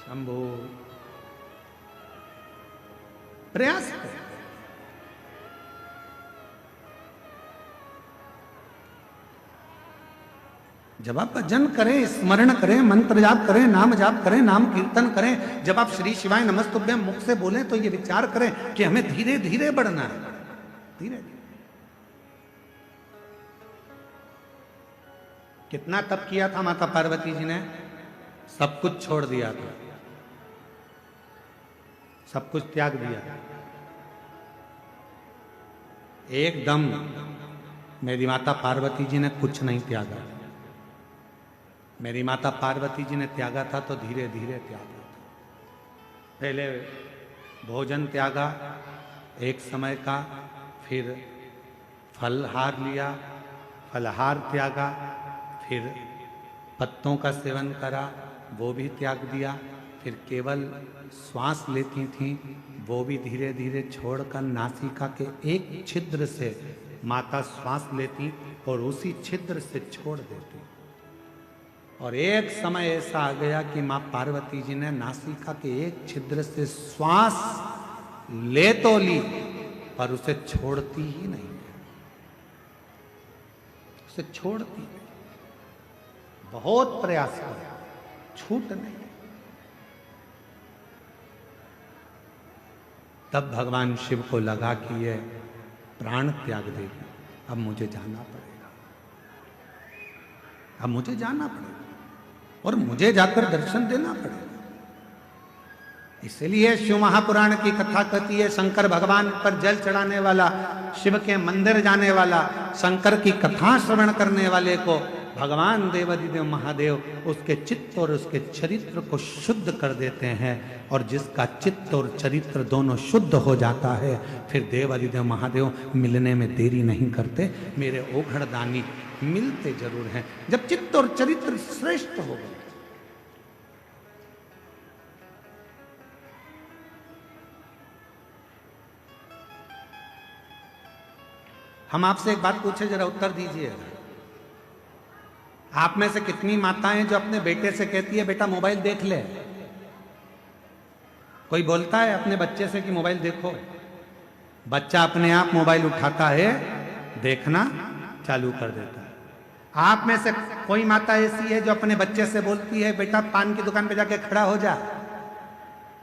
शंभो, प्रयास करें। जब आप भजन करें, स्मरण करें, मंत्र जाप करें, नाम जाप करें, नाम कीर्तन करें, जब आप श्री शिवाय नमस्तुभ्यम मुख से बोलें तो ये विचार करें कि हमें धीरे धीरे बढ़ना है, धीरे धीरे। कितना तप किया था माता पार्वती जी ने? सब कुछ छोड़ दिया था, सब कुछ त्याग दिया। एकदम मेरी माता पार्वती जी ने कुछ नहीं त्यागा। मेरी माता पार्वती जी ने त्यागा था तो धीरे धीरे त्यागा था। पहले भोजन त्यागा एक समय का, फिर फलहार लिया, फलहार त्यागा, फिर पत्तों का सेवन करा, वो भी त्याग दिया, फिर केवल श्वास लेती थी, वो भी धीरे धीरे छोड़कर नासिका के एक छिद्र से माता श्वास लेती और उसी छिद्र से छोड़ देती। और एक समय ऐसा आ गया कि मां पार्वती जी ने नासिका के एक छिद्र से श्वास ले तो ली पर उसे छोड़ती ही नहीं, उसे छोड़ती नहीं। बहुत प्रयास किया, छूट नहीं। तब भगवान शिव को लगा कि ये प्राण त्याग देगी, अब मुझे जाना पड़ेगा, अब मुझे जाना पड़ेगा और मुझे जाकर दर्शन देना पड़ेगा। इसलिए शिव महापुराण की कथा कहती है, शंकर भगवान पर जल चढ़ाने वाला, शिव के मंदिर जाने वाला, शंकर की कथा श्रवण करने वाले को भगवान देवादिदेव महादेव उसके चित्त और उसके चरित्र को शुद्ध कर देते हैं। और जिसका चित्त और चरित्र दोनों शुद्ध हो जाता है, फिर देवादिदेव महादेव मिलने में देरी नहीं करते। मेरे ओघड़दानी मिलते जरूर हैं जब चित्त और चरित्र श्रेष्ठ हो गए। हम आपसे एक बात पूछे, जरा उत्तर दीजिए। आप में से कितनी माताएं जो अपने बेटे से कहती है बेटा मोबाइल देख ले? कोई बोलता है अपने बच्चे से कि मोबाइल देखो? बच्चा अपने आप मोबाइल उठाता है, देखना चालू कर देता है। आप में से कोई माता ऐसी है जो अपने बच्चे से बोलती है बेटा पान की दुकान पे जाके खड़ा हो जा?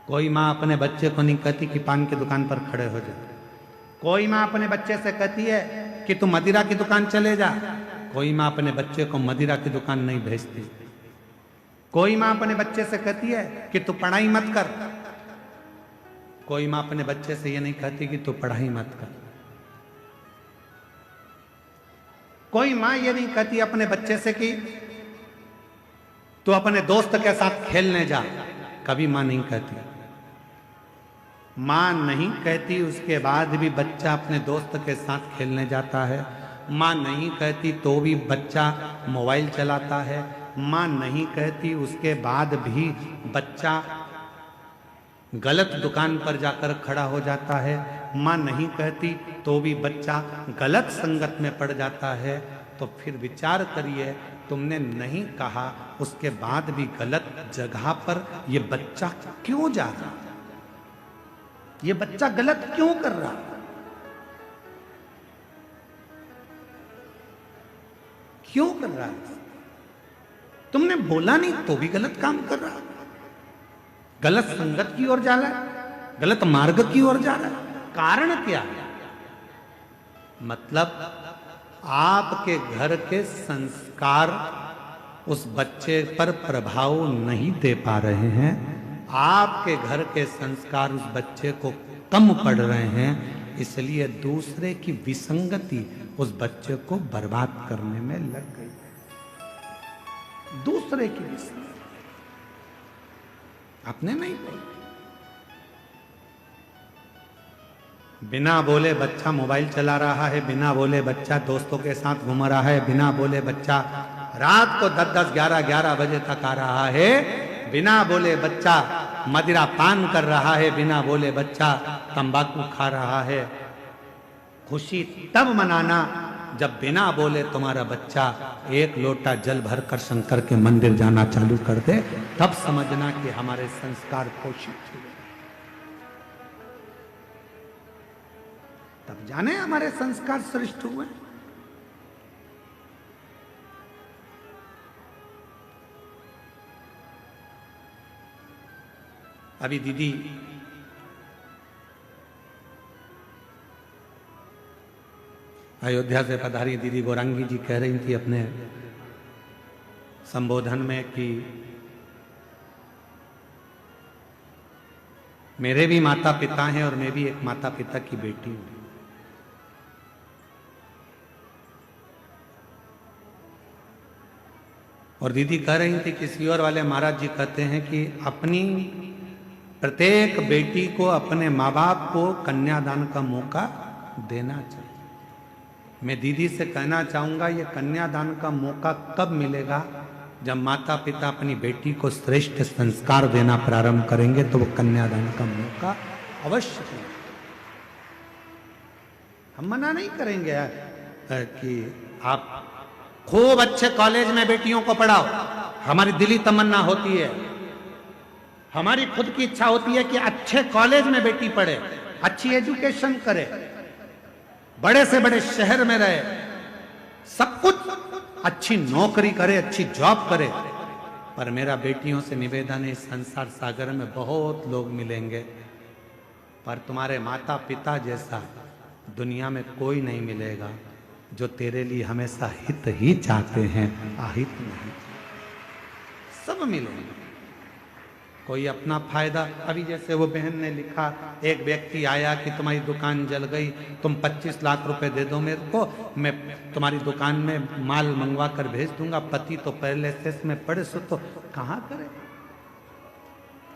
कोई माँ अपने बच्चे को नहीं कहती कि पान की दुकान पर खड़े हो जा। कोई माँ अपने बच्चे से कहती है कि तू मदिरा की दुकान चले जा। कोई माँ अपने बच्चे को मदिरा की दुकान नहीं भेजती। कोई माँ अपने बच्चे से कहती है कि तू पढ़ाई मत कर। कोई माँ अपने बच्चे से ये नहीं कहती कि तू पढ़ाई मत कर। कोई माँ ये नहीं कहती अपने बच्चे से कि तू अपने दोस्त के साथ खेलने जा। कभी माँ नहीं कहती। माँ नहीं कहती, उसके बाद भी बच्चा अपने दोस्त के साथ खेलने जाता है। माँ नहीं कहती तो भी बच्चा मोबाइल चलाता है। माँ नहीं कहती, उसके बाद भी बच्चा गलत दुकान पर जाकर खड़ा हो जाता है, माँ नहीं कहती तो भी बच्चा गलत संगत में पड़ जाता है, तो फिर विचार करिए, तुमने नहीं कहा उसके बाद भी गलत जगह पर ये बच्चा क्यों जा रहा, ये बच्चा गलत क्यों कर रहा? क्यों कर रहा है? तुमने बोला नहीं तो भी गलत काम कर रहा, गलत संगत की ओर जा रहा है, गलत मार्ग की ओर जा रहा है। कारण क्या है? मतलब आपके घर के संस्कार उस बच्चे पर प्रभाव नहीं दे पा रहे हैं, आपके घर के संस्कार उस बच्चे को कम पड़ रहे हैं, इसलिए दूसरे की विसंगति उस बच्चे को बर्बाद करने में लग गई। दूसरे की विसंगति अपने नहीं बोले। बिना बोले बच्चा मोबाइल चला रहा है, बिना बोले बच्चा दोस्तों के साथ घूम रहा है, बिना बोले बच्चा रात को 10-10, 11-11 बजे तक आ रहा है, बिना बोले बच्चा मदिरा पान कर रहा है, बिना बोले बच्चा तंबाकू खा रहा है। खुशी तब मनाना जब बिना बोले तुम्हारा बच्चा एक लोटा जल भरकर शंकर के मंदिर जाना चालू कर दे, तब समझना कि हमारे संस्कार पोषित हुए, तब जाने हमारे संस्कार श्रेष्ठ हुए। अभी दीदी अयोध्या से पधारी दीदी गौरांगी जी कह रही थी अपने संबोधन में कि मेरे भी माता पिता हैं और मैं भी एक माता पिता की बेटी हूं। और दीदी कह रही थी कि सीहोर वाले महाराज जी कहते हैं कि अपनी प्रत्येक बेटी को, अपने माँ बाप को कन्यादान का मौका देना चाहिए। मैं दीदी से कहना चाहूंगा, ये कन्यादान का मौका कब मिलेगा? जब माता पिता अपनी बेटी को श्रेष्ठ संस्कार देना प्रारंभ करेंगे तो वो कन्यादान का मौका अवश्य मिलेगा। हम मना नहीं करेंगे कि आप खूब अच्छे कॉलेज में बेटियों को पढ़ाओ, हमारी दिली तमन्ना होती है, हमारी खुद की इच्छा होती है कि अच्छे कॉलेज में बेटी पढ़े, अच्छी एजुकेशन करे, बड़े से बड़े शहर में रहे, सब कुछ अच्छी नौकरी करे, अच्छी जॉब करे। पर मेरा बेटियों से निवेदन है, इस संसार सागर में बहुत लोग मिलेंगे, पर तुम्हारे माता पिता जैसा दुनिया में कोई नहीं मिलेगा जो तेरे लिए हमेशा हित ही चाहते हैं, अहित नहीं। सब मिलेंगे, कोई अपना फायदा। अभी जैसे वो बहन ने लिखा, एक व्यक्ति आया कि तुम्हारी दुकान जल गई, तुम 25 लाख रुपए दे दो मेरे को, मैं तुम्हारी दुकान में माल मंगवा कर भेज दूंगा। पति तो पहले से में पड़े, सो तो कहाँ करे।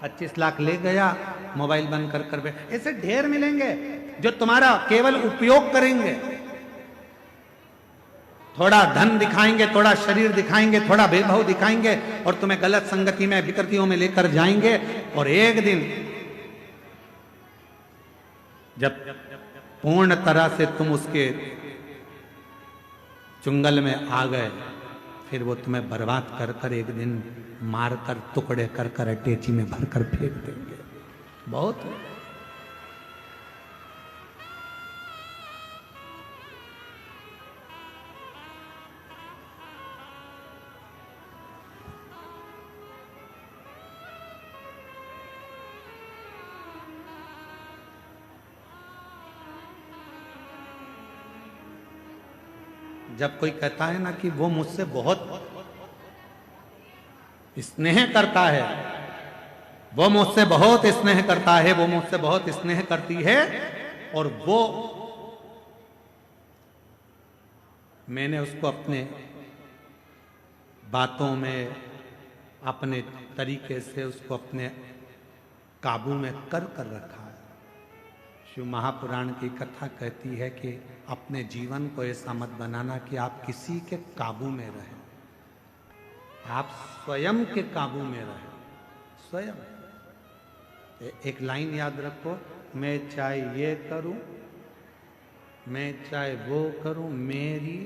25 लाख ले गया, मोबाइल बंद कर कर बैठ। ऐसे ढेर मिलेंगे जो तुम्हारा केवल उपयोग करेंगे, थोड़ा धन दिखाएंगे, थोड़ा शरीर दिखाएंगे, थोड़ा भेदभाव दिखाएंगे और तुम्हें गलत संगति में, विकृतियों में लेकर जाएंगे। और एक दिन जब पूर्ण तरह से तुम उसके चुंगल में आ गए, फिर वो तुम्हें बर्बाद कर कर एक दिन मार कर टुकड़े कर कर अटेची में भर कर फेंक देंगे। बहुत जब कोई कहता है ना कि वो मुझसे बहुत स्नेह करता है, वो मुझसे बहुत स्नेह करता है, वो मुझसे बहुत स्नेह करती है, और वो मैंने उसको अपने बातों में, अपने तरीके से उसको अपने काबू में कर कर रखा है। शिव महापुराण की कथा कहती है कि अपने जीवन को ऐसा मत बनाना कि आप किसी के काबू में रहें, आप स्वयं के काबू में रहें। स्वयं एक लाइन याद रखो, मैं चाहे ये करूं, मैं चाहे वो करूं, मेरी।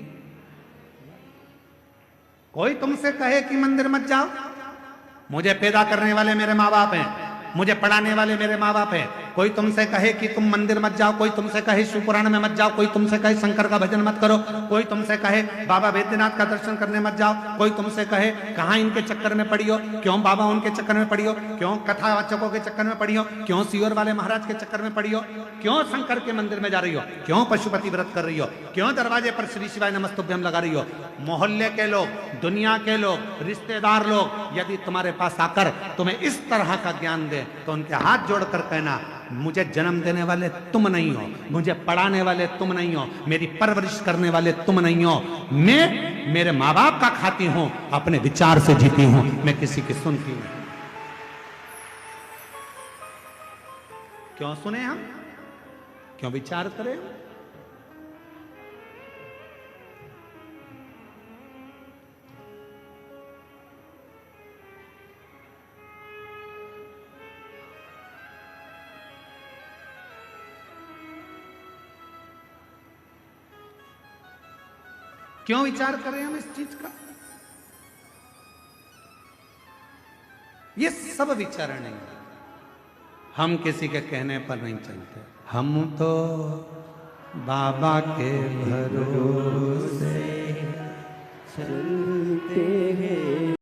कोई तुमसे कहे कि मंदिर मत जाओ, मुझे पैदा करने वाले मेरे माँ बाप हैं, मुझे पढ़ाने वाले मेरे माँ बाप हैं। कोई तुमसे कहे कि तुम मंदिर मत जाओ, कोई तुमसे कहे शिव पुराण में मत जाओ, कोई तुमसे कहे शंकर का भजन मत करो, कोई तुमसे कहे बाबा बैद्यनाथ का दर्शन करने मत जाओ, कोई तुमसे कहे कहाँ इनके चक्कर में पड़ी हो, क्यों बाबा उनके चक्कर में पड़ी हो, क्यों कथावाचकों के चक्कर में पड़ी हो, क्यों सियोर वाले महाराज के चक्कर में पड़ी हो, क्यों शंकर के मंदिर में जा रही हो, क्यों पशुपति व्रत कर रही हो, क्यों दरवाजे पर श्री शिवाय नमस्तुभ्यम लगा रही हो। मोहल्ले के लोग, दुनिया के लोग, रिश्तेदार लोग यदि तुम्हारे पास आकर तुम्हें इस तरह का ज्ञान दे तो उनके हाथ जोड़कर कहना, मुझे जन्म देने वाले तुम नहीं हो, मुझे पढ़ाने वाले तुम नहीं हो, मेरी परवरिश करने वाले तुम नहीं हो, मैं मेरे माँ बाप का खाती हूं, अपने विचार से जीती हूं, मैं किसी की सुनती नहीं। क्यों सुने हम, क्यों विचार करें? क्यों विचार करें हम इस चीज का? ये सब विचार नहीं, हम किसी के कहने पर नहीं चलते, हम तो बाबा के भरोसे चलते हैं।